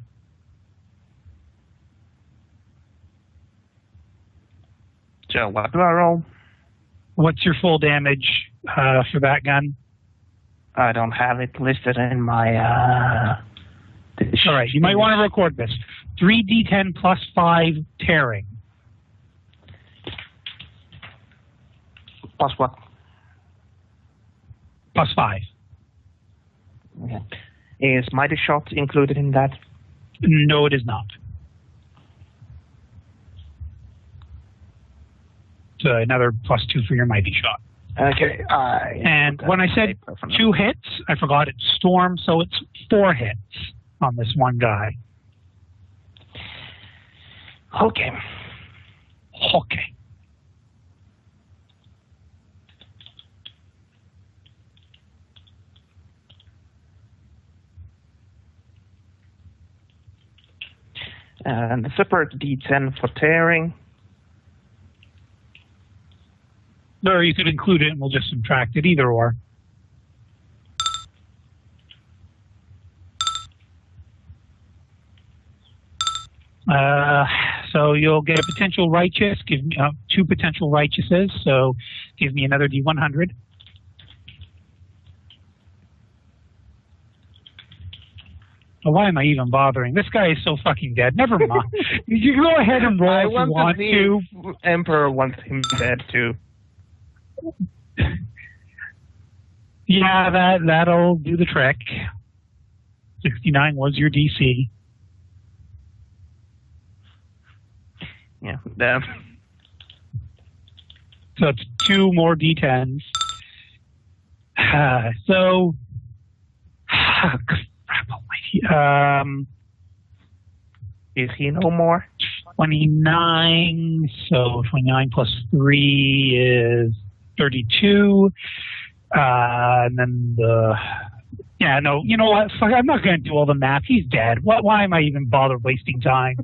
So what do I roll? What's your full damage for that gun? I don't have it listed in my... All right, you might want to record this. 3d10 plus 5 tearing. Plus what? Plus 5. Okay. Is Mighty Shot included in that? No, it is not. So another plus 2 for your Mighty Shot. Okay. And when I said 2 hits, I forgot it's Storm, so it's 4 hits on this one guy. Okay. Okay. And a separate D10 for tearing. Or you could include it and we'll just subtract it, either or. So you'll get a potential righteous. Give me 2 potential righteouses. So give me another D100. Oh, why am I even bothering? This guy is so fucking dead. Never mind. You go ahead and roll if you want to. Emperor wants him dead too. Yeah, that'll do the trick. 69 was your DC. Yeah. So it's 2 more D10s. So, crap almighty. Is he no more? 29. So 29 plus 3 is 32. And then yeah, no, you know what? Fuck, I'm not going to do all the math. He's dead. Why am I even bother wasting time?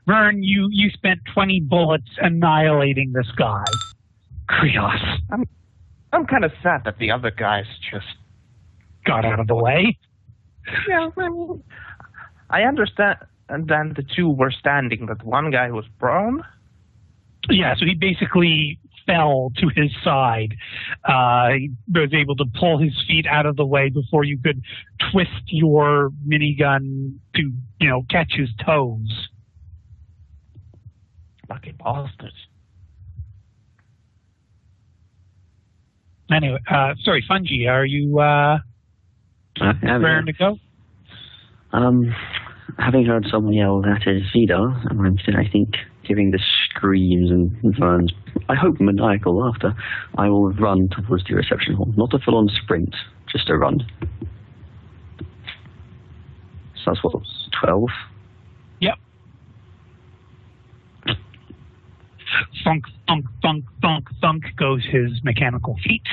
Vern, you spent 20 bullets annihilating this guy. Krios. I'm kind of sad that the other guys just got out of the way. Yeah, I mean, I understand. And then the 2 were standing, but one guy was prone. Yeah, so he basically fell to his side. He was able to pull his feet out of the way before you could twist your minigun to, catch his toes. Lucky bastards. Anyway, sorry, Fungi, are you raring to go? Having heard someone yell, "That is Vida," and instead, I think, hearing the screams and Vern's, I hope, maniacal laughter, I will run towards the reception hall. Not a full-on sprint, just a run. So that's what, 12? Yep. Thunk, thunk, thunk, thunk, thunk goes his mechanical feet.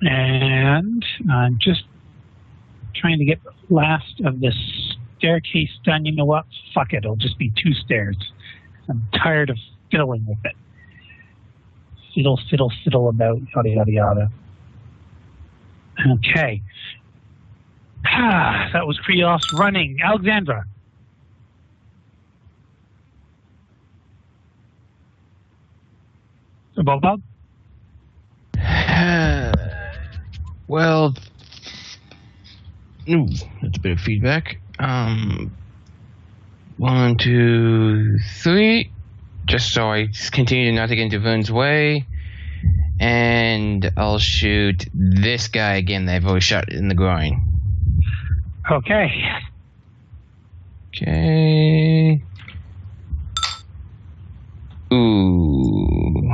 And I'm just trying to get the last of this staircase done. You know what? Fuck it. It'll just be 2 stairs. I'm tired of fiddling with it. Fiddle, fiddle, fiddle about, yada, yada, yada. Okay. That was Krios running. Alexandra. Bob? Well, ooh, that's a bit of feedback. 1, 2, 3. Just so I continue not to get into Vern's way. And I'll shoot this guy again that I've always shot in the groin. Okay. Okay. Ooh.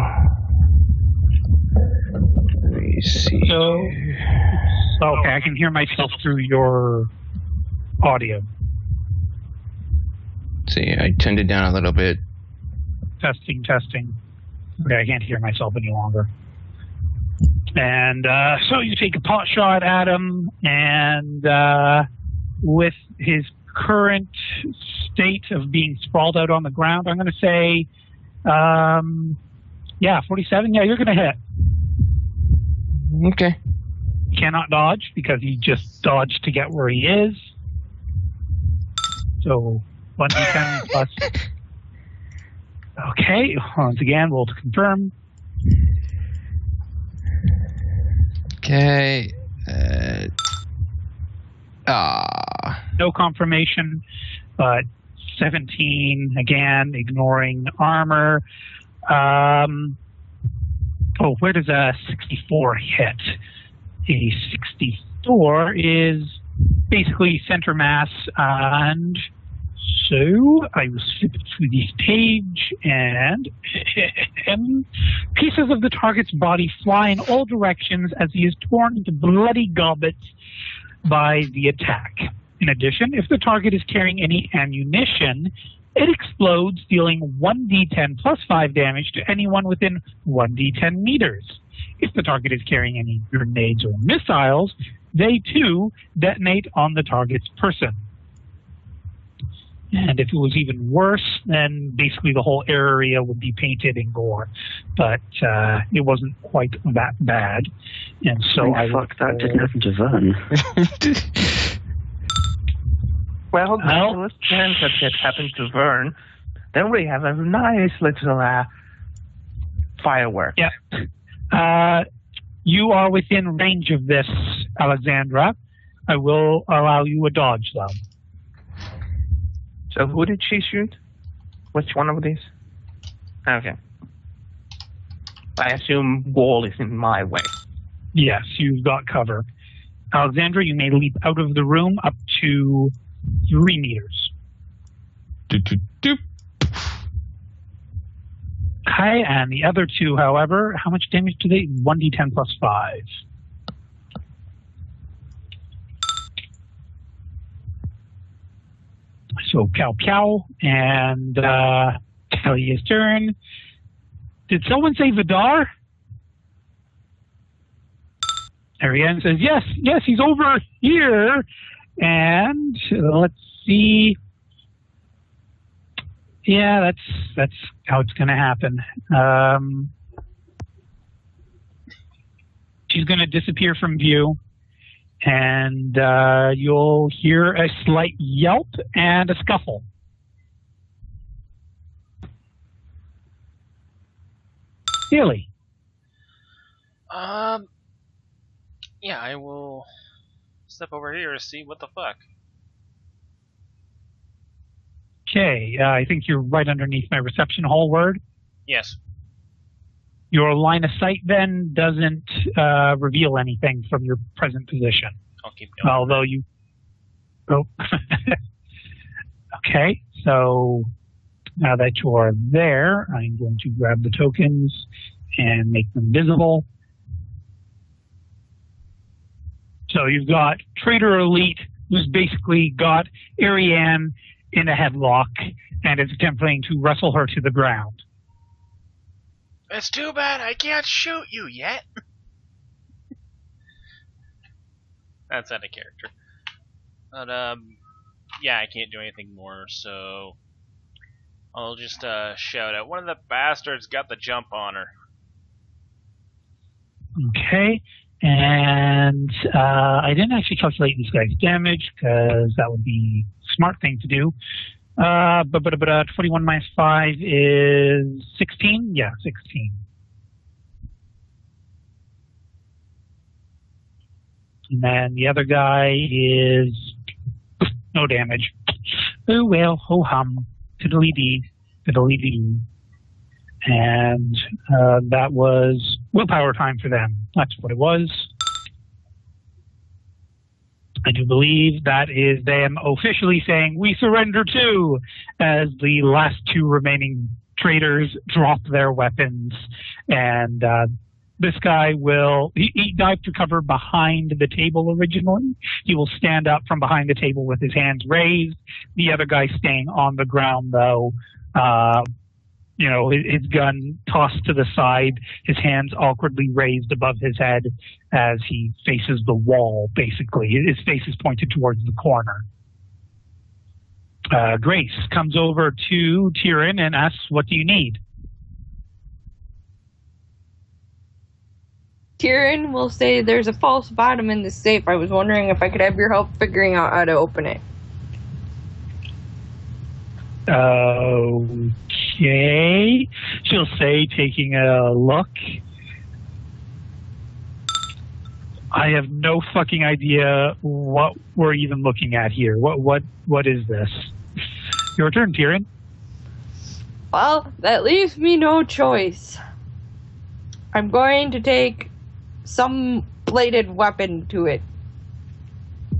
Let me see. So, okay, I can hear myself through your audio. See, I turned it down a little bit. Testing, testing. Okay, I can't hear myself any longer. And so you take a pot shot at him, and with his current state of being sprawled out on the ground, I'm going to say, 47. Yeah, you're going to hit. Okay. Cannot dodge because he just dodged to get where he is. So 1d10 plus. Okay, once again, roll to confirm. Okay. No confirmation, but 17 again, ignoring armor. Where does a 64 hit? A 64 is basically center mass and So I will flip through this page, and pieces of the target's body fly in all directions as he is torn into bloody gobbets by the attack. In addition, if the target is carrying any ammunition, it explodes, dealing 1d10 plus 5 damage to anyone within 1d10 meters. If the target is carrying any grenades or missiles, they too detonate on the target's person. And if it was even worse, then basically the whole area would be painted in gore. But it wasn't quite that bad. And so that didn't happen to Vern. Well, the first chance that it happened to Vern, then we have a nice little firework. Yeah. You are within range of this, Alexandra. I will allow you a dodge, though. So who did she shoot? Which one of these? Okay. I assume wall is in my way. Yes, you've got cover. Alexandra, you may leap out of the room up to 3 meters. Doop. Okay, and the other two, however, how much damage do they? 1d10 plus 5. So, Pow, and Kelly's turn. Did someone say Vidar? Ariane says, yes, he's over here. And let's see. Yeah, that's how it's going to happen. She's going to disappear from view, and you'll hear a slight yelp and a scuffle. Haley. Yeah, I will step over here to see what the fuck. Okay, I think you're right underneath my reception hall word. Yes. Your line of sight then doesn't reveal anything from your present position. I'll keep going. Although you... Oh. Okay, so now that you're there, I'm going to grab the tokens and make them visible. So you've got Trader Elite, who's basically got Ariane in a headlock and is attempting to wrestle her to the ground. It's too bad I can't shoot you yet. That's out of character. But, yeah, I can't do anything more, so I'll just shout out, one of the bastards got the jump on her. Okay, and I didn't actually calculate this guy's damage, because that would be a smart thing to do. But 41 minus 5 is 16? Yeah, 16. And then the other guy is no damage. Oh well, ho hum, tiddly-dee, fiddly-dee. And that was willpower time for them. That's what it was. I do believe that is them officially saying, we surrender too, as the last two remaining traitors drop their weapons. And this guy will, he dived to cover behind the table originally. He will stand up from behind the table with his hands raised. The other guy staying on the ground, though, his gun tossed to the side, his hands awkwardly raised above his head as he faces the wall, basically. His face is pointed towards the corner. Grace comes over to Tyrion and asks, what do you need? Tyrion will say there's a false bottom in the safe. I was wondering if I could have your help figuring out how to open it. Okay. She'll say, taking a look. I have no fucking idea what we're even looking at here. What is this? Your turn, Tyrion. Well, that leaves me no choice. I'm going to take some bladed weapon to it.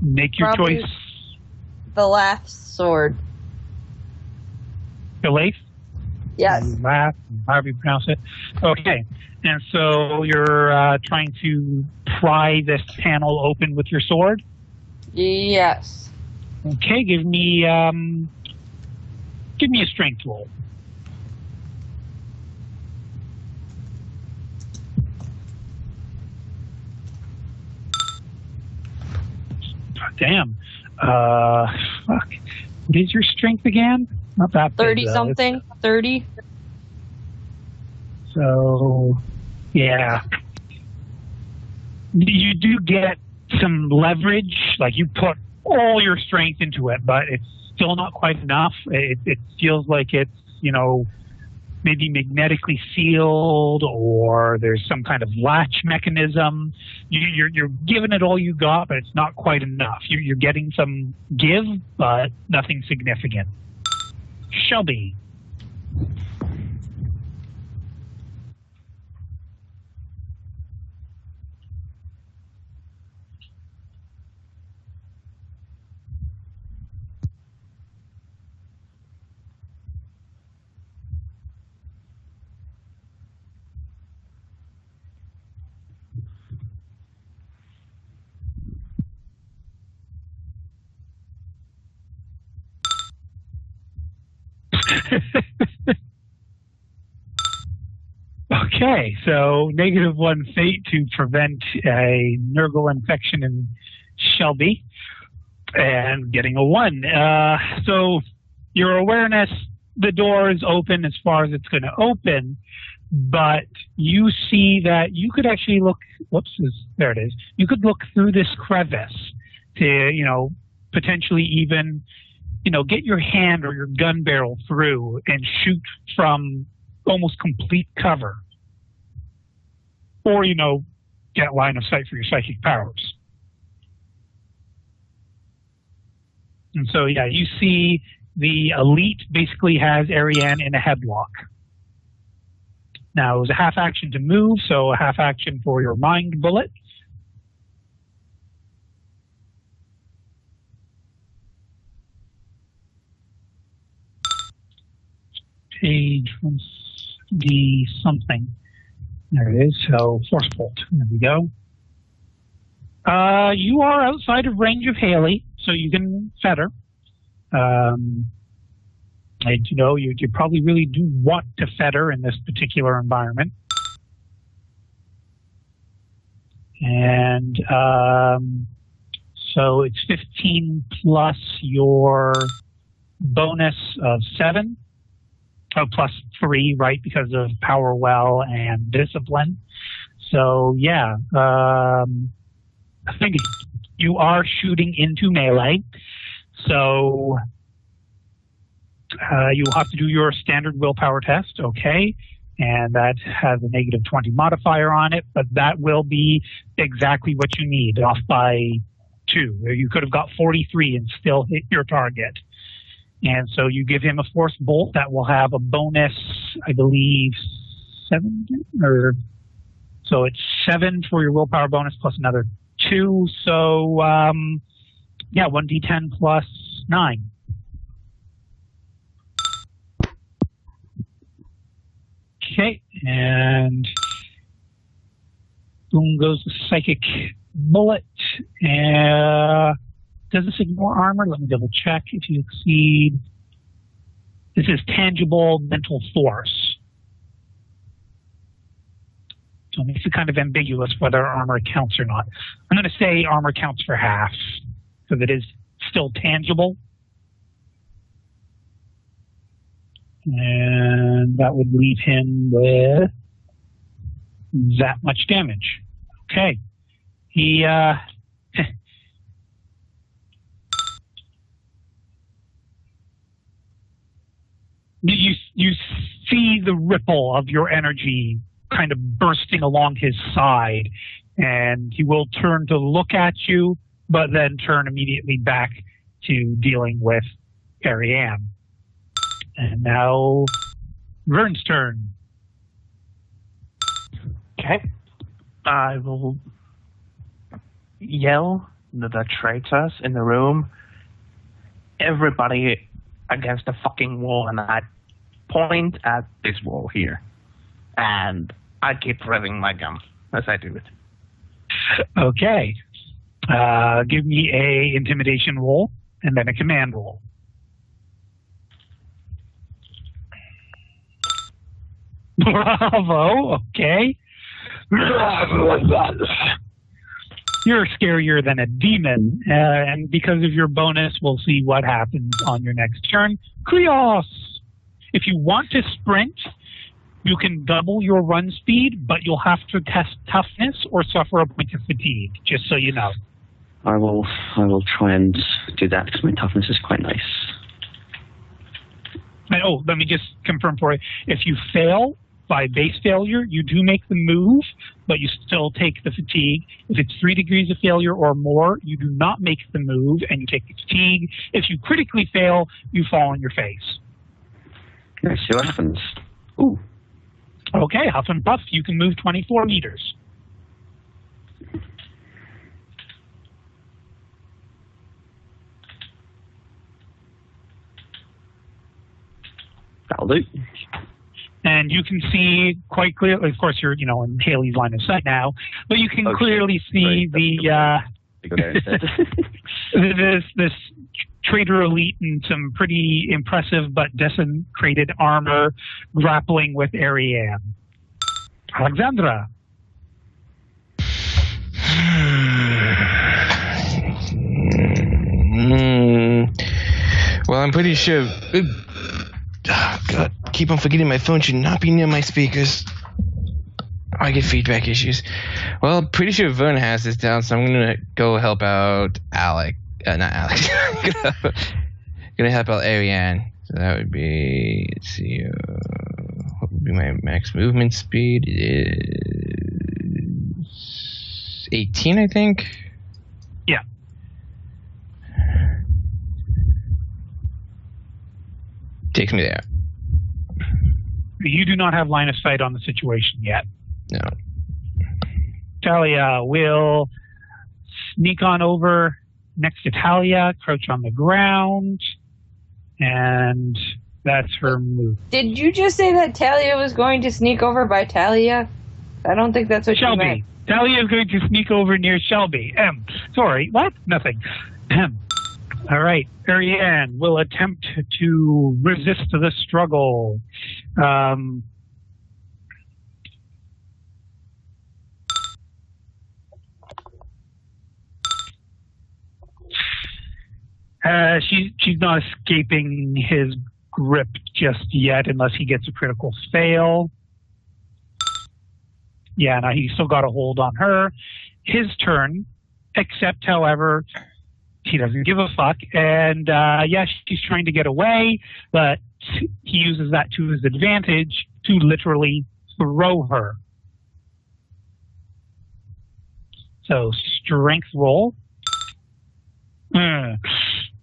Make your Probably choice. The last sword. Belaith? Yes. Lath, however you pronounce it. Okay. And so you're trying to pry this panel open with your sword? Yes. Okay, give me a strength roll. Damn. Fuck. What is your strength again? Not that big, 30 something. 30. So, yeah. You do get some leverage. Like, you put all your strength into it, but it's still not quite enough. It feels like it's, maybe magnetically sealed, or there's some kind of latch mechanism. You're giving it all you got, but it's not quite enough. You're getting some give, but nothing significant. Shelby. Okay, so -1 fate to prevent a Nurgle infection in Shelby, and getting a 1. So your awareness, the door is open as far as it's going to open, but you see that you could actually look. There it is. You could look through this crevice to, potentially even, get your hand or your gun barrel through and shoot from almost complete cover, or get line of sight for your psychic powers. And so you see the elite basically has Ariane in a headlock. Now, it was a half action to move, so a half action for your mind bullet. Page 1D something. There it is. So force bolt. There we go. You are outside of range of Haley, so you can fetter. And you probably really do want to fetter in this particular environment. And so it's 15 plus your bonus of 7. Oh, plus 3, right, because of power well and discipline. So, I think you are shooting into melee. So, you'll have to do your standard willpower test, okay? And that has a -20 modifier on it, but that will be exactly what you need, off by 2. You could have got 43 and still hit your target. And so you give him a force bolt that will have a bonus, I believe, 7, so it's 7 for your willpower bonus plus another 2. So 1d10 plus 9. Okay, and boom goes the psychic bullet. Does this ignore armor? Let me double check. If you exceed, this is tangible mental force. So it makes it kind of ambiguous whether armor counts or not. I'm going to say armor counts for half, because it is still tangible. And that would leave him with that much damage. Okay. He, You see the ripple of your energy kind of bursting along his side, and he will turn to look at you, but then turn immediately back to dealing with Ariane. And now, Vern's turn. Okay. I will yell the traitors in the room. Everybody against the fucking wall, and I point at this wall here, and I keep revving my gun as I do it. Okay. Give me a intimidation roll and then a command roll. Bravo. Okay. You're scarier than a demon, and because of your bonus, we'll see what happens on your next turn. Krios! If you want to sprint, you can double your run speed, but you'll have to test toughness or suffer a point of fatigue, just so you know. I will try and do that because my toughness is quite nice. And, let me just confirm for you. If you fail by base failure, you do make the move, but you still take the fatigue. If it's 3 degrees of failure or more, you do not make the move and you take the fatigue. If you critically fail, you fall on your face. Let's see what happens. Ooh. Okay, Huff and Puff, you can move 24 meters. That'll do. And you can see quite clearly, of course, you're in Haley's line of sight now, but you can clearly see this Trader Elite in some pretty impressive but desecrated armor grappling with Ariane. Alexandra. Well, I'm pretty sure... Oh, God. Keep on forgetting my phone should not be near my speakers. I get feedback issues. Well, pretty sure Vern has this down, so I'm going to go help out Alec. Not Alex. Gonna help out Ariane. So that would be... Let's see... what would be my max movement speed? It is... 18, I think? Yeah. Takes me there. You do not have line of sight on the situation yet. No. Talia will sneak on over next to Talia, crouch on the ground, and that's her move. Did you just say that Talia was going to sneak over by Talia? I don't think that's what you meant. Shelby. Talia is going to sneak over near Shelby. Sorry, what? Nothing. All right. Ariane will attempt to resist the struggle. She's not escaping his grip just yet unless he gets a critical fail. Yeah, no, he's still got a hold on her. His turn, except, however, he doesn't give a fuck. And, she's trying to get away, but he uses that to his advantage to literally throw her. So, strength roll.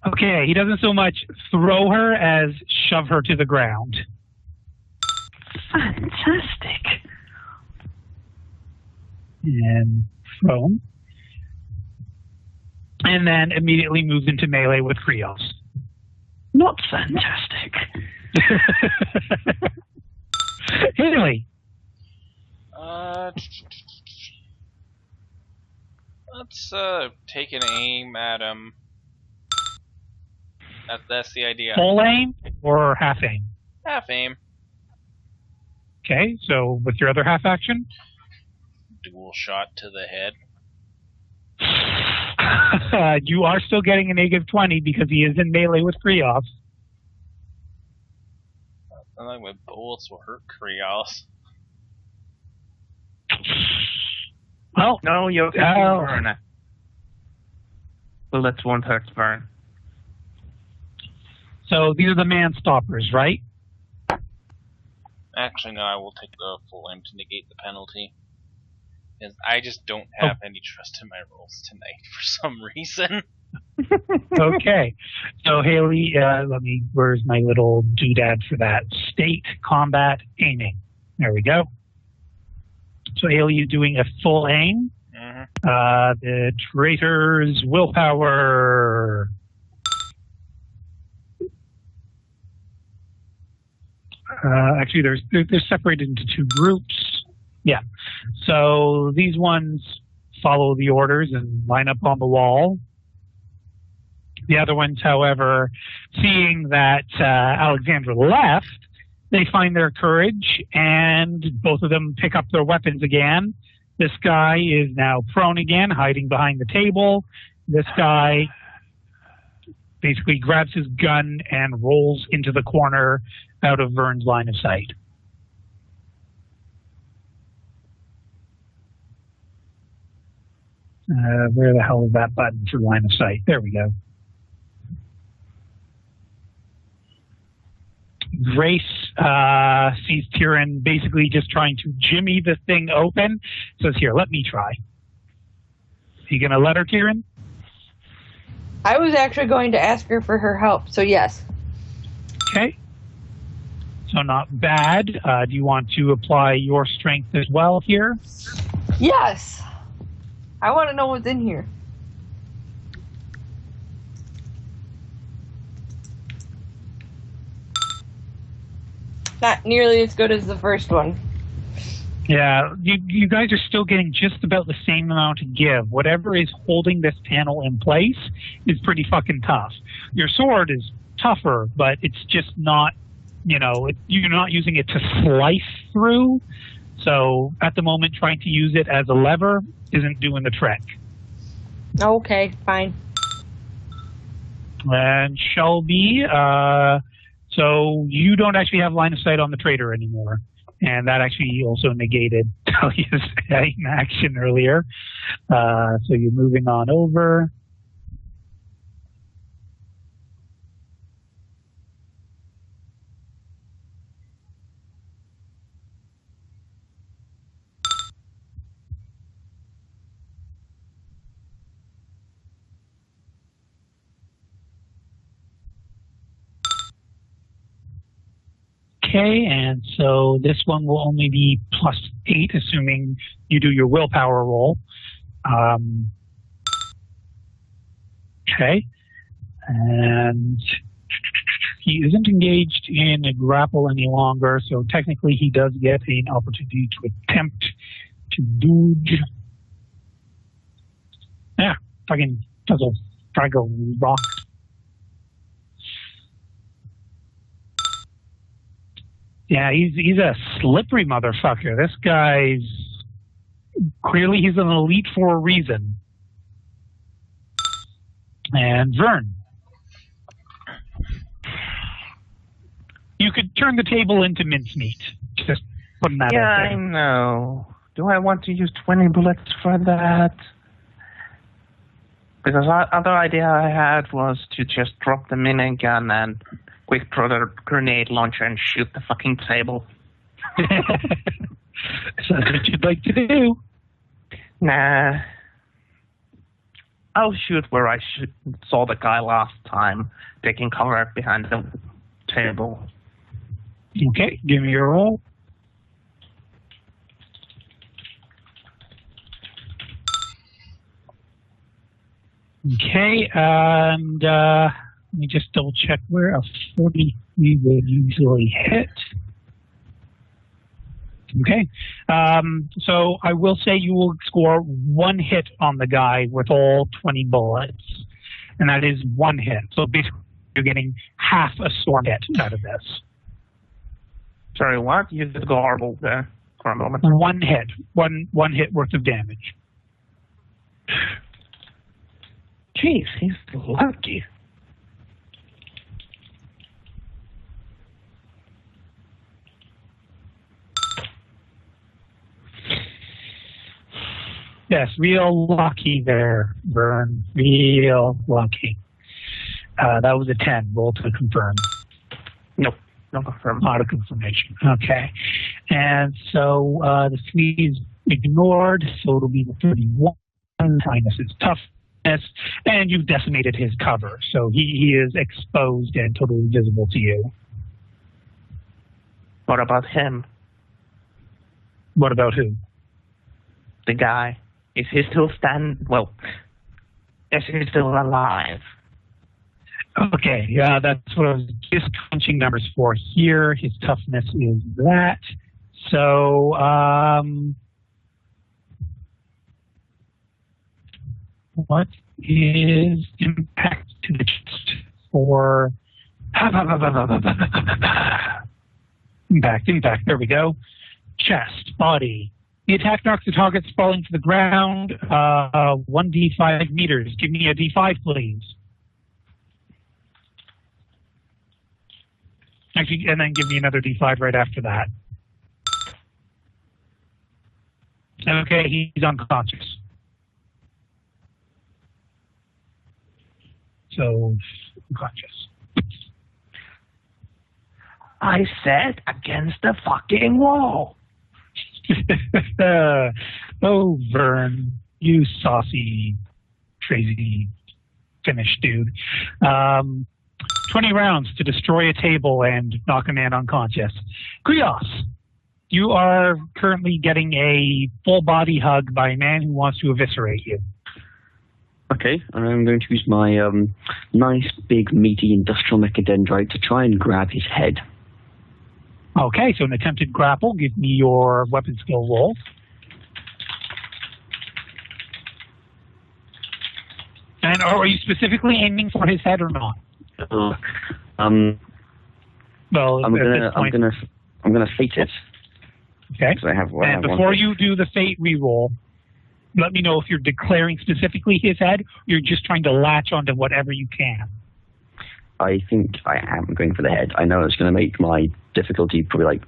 Okay, he doesn't so much throw her as shove her to the ground. Fantastic. And thrown. And then immediately moves into melee with Krios. Not fantastic. Haley. Let's take an aim at him. That's the idea. Full aim or half aim? Half aim. Okay, so with your other half action? Dual shot to the head. You are still getting a -20 because he is in melee with Krios. I think my bullets will hurt Krios. Well, No, you Vern. Bullets won't hurt Vern. So these are the man stoppers, right? Actually, no, I will take the full aim to negate the penalty. Because I just don't have any trust in my rolls tonight for some reason. Okay. So Haley, where's my little doodad for that? State, combat, aiming. There we go. So Haley is doing a full aim. Mm-hmm. The traitor's willpower. Actually, they're separated into two groups. Yeah. So these ones follow the orders and line up on the wall. The other ones, however, seeing that Alexandra left, they find their courage and both of them pick up their weapons again. This guy is now prone again, hiding behind the table. This guy basically grabs his gun and rolls into the corner out of Vern's line of sight. Where the hell is that button for line of sight? There we go. Grace sees Tyrion basically just trying to jimmy the thing open. Says, here, let me try. You going to let her, Tyrion? I was actually going to ask her for her help, so yes. Okay. So not bad. Do you want to apply your strength as well here? Yes. I want to know what's in here. Not nearly as good as the first one. Yeah, you guys are still getting just about the same amount to give. Whatever is holding this panel in place is pretty fucking tough. Your sword is tougher, but it's just not, you're not using it to slice through. So at the moment, trying to use it as a lever isn't doing the trick. Okay, fine. And Shelby, so you don't actually have line of sight on the traitor anymore. And that actually also negated Talia's action earlier. So you're moving on over. Okay, and so this one will only be +8, assuming you do your willpower roll. Okay, and he isn't engaged in a grapple any longer, so technically he does get an opportunity to attempt to dodge. Yeah, fucking puzzle, fraggle, rock. Yeah, he's a slippery motherfucker. This guy's clearly he's an elite for a reason. And Vern, you could turn the table into mincemeat. Just putting that out there. Yeah, I know. Do I want to use 20 bullets for that? Because the other idea I had was to just drop the minigun and quick throw the grenade launcher and shoot the fucking table. Is that what you'd like to do? Nah. I'll shoot where I saw the guy last time, taking cover behind the table. Okay, give me your roll. Okay, and let me just double check where a 40 we would usually hit. Okay, so I will say you will score 1 hit on the guy with all 20 bullets, and that is 1 hit. So basically, you're getting half a storm hit out of this. Sorry, what? You just garbled there for a moment. 1 hit, one hit worth of damage. Jeez, he's lucky. Yes, real lucky there, Vern. Real lucky. That was a 10. Roll to confirm. Nope, no confirm. Not a confirmation. Okay. And so the 3 is ignored, so it'll be the 31 minus his toughness, and you've decimated his cover, so he is exposed and totally visible to you. What about him? What about who? The guy. Is he still is he still alive? Okay, yeah, that's what I was just crunching numbers for here. His toughness is that. So, what is impact to the chest for impact, there we go. Chest, body. The attack knocks the target falling to the ground 1d5 meters. Give me a d5, please. Actually, and then give me another d5 right after that. Okay, he's unconscious. So, unconscious. I said against the fucking wall. Oh, Vern, you saucy, crazy Finnish dude. 20 rounds to destroy a table and knock a man unconscious. Krios, you are currently getting a full body hug by a man who wants to eviscerate you. Okay, I'm going to use my nice, big, meaty industrial mechadendrite to try and grab his head. Okay, so an attempted grapple. Give me your weapon skill roll. And are you specifically aiming for his head or not? Well, I'm gonna fate it. Okay. And before you do the fate reroll, let me know if you're declaring specifically his head, or you're just trying to latch onto whatever you can. I think I am going for the head. I know it's going to make my difficulty probably like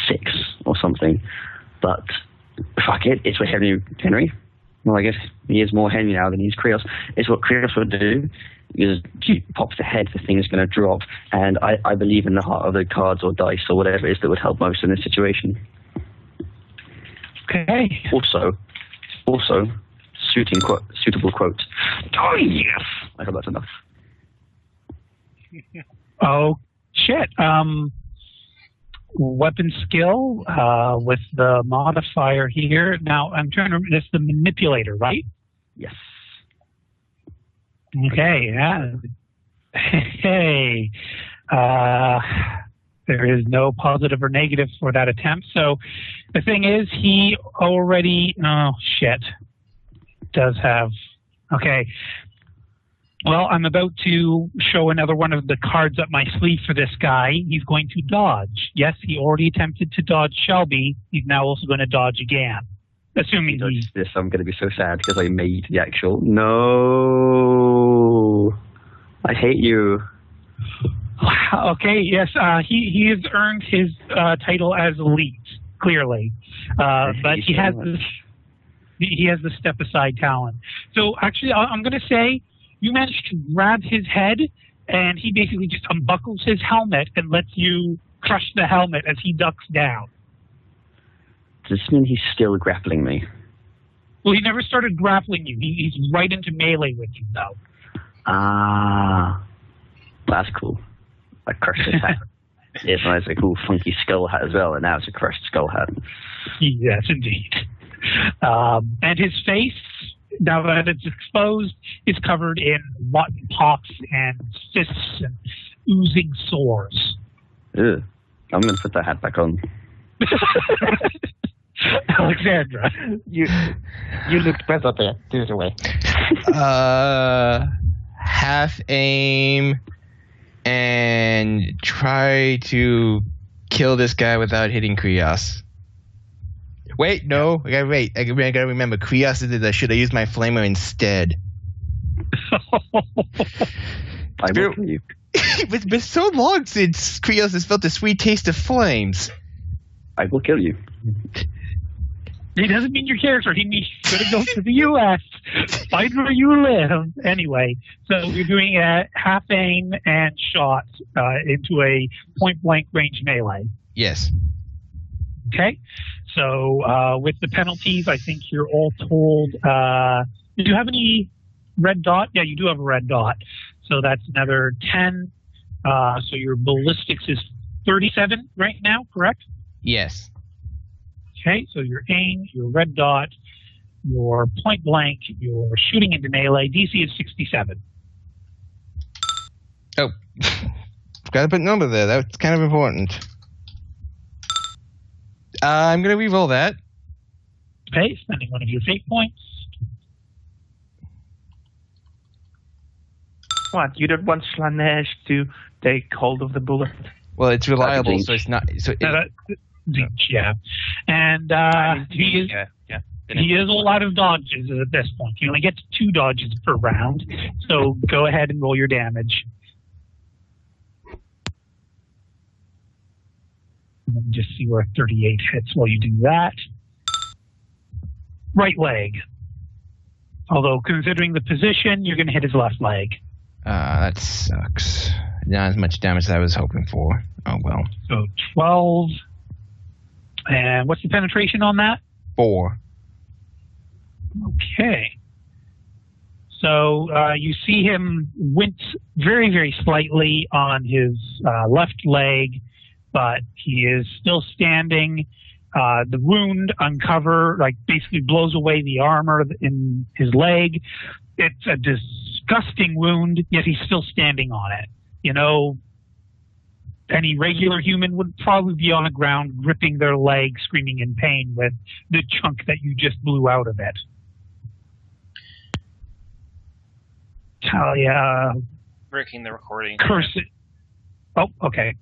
6 or something, but fuck it, it's what Henry. Well, I guess he is more Henry now than he's Krios. It's what Krios would do. Is he pops the head, the thing is going to drop, and I believe in the heart of the cards or dice or whatever it is that would help most in this situation. Okay. Also, suitable quote. Oh yes! I hope that's enough. Oh shit. Weapon skill with the modifier here. Now I'm trying to remember, that's the manipulator, right? Yes. Okay, yeah. Hey. There is no positive or negative for that attempt. So the thing is, he already, does have, okay. Well, I'm about to show another one of the cards up my sleeve for this guy. He's going to dodge. Yes, he already attempted to dodge Shelby. He's now also going to dodge again. Assuming he... This, I'm going to be so sad because I made the actual... No! I hate you. Okay, yes, he has earned his title as elite, clearly. But he has the step-aside talent. So actually, I'm going to say you managed to grab his head, and he basically just unbuckles his helmet and lets you crush the helmet as he ducks down. Does this mean he's still grappling me? Well, he never started grappling you. He's right into melee with you, though. Ah. That's cool. I crushed his hat. It's nice, a cool, funky skull hat as well, and now it's a crushed skull hat. Yes, indeed. And his face, now that it's exposed, is covered in rotten pots and cysts and oozing sores. Ew. I'm going to put that hat back on. Alexandra. You looked better there. Do it away. Half aim and try to kill this guy without hitting Krios. Wait, no. I gotta remember. Krios did that. Should I use my flamer instead? I will kill you. It's been so long since Krios has felt the sweet taste of flames. I will kill you. He doesn't mean your character. He means you're going to go to the U.S. Find where you live. Anyway, so you're doing a half aim and shot into a point-blank range melee. Yes. Okay. So with the penalties, I think you're all told. Do you have any red dot? Yeah, you do have a red dot. So that's another 10. So your ballistics is 37 right now, correct? Yes. Okay, so your aim, your red dot, your point blank, your shooting into melee, DC is 67. Oh, got to put number there. That's kind of important. I'm going to re-roll that. Okay, spending one of your fate points. What? You don't want Slanesh to take hold of the bullet? Well, it's reliable, so it's not. So yeah, and he is a lot of dodges at this point. You only get 2 dodges per round, so go ahead and roll your damage. Let me just see where 38 hits while you do that. Right leg. Although, considering the position, you're going to hit his left leg. That sucks. Not as much damage as I was hoping for. Oh, well. So 12. And what's the penetration on that? 4. Okay. So you see him wince very, very slightly on his left leg, but he is still standing. The wound basically blows away the armor in his leg. It's a disgusting wound, yet he's still standing on it. You know, any regular human would probably be on the ground gripping their leg, screaming in pain with the chunk that you just blew out of it. Talia. Breaking the recording. Curse it. Oh, okay.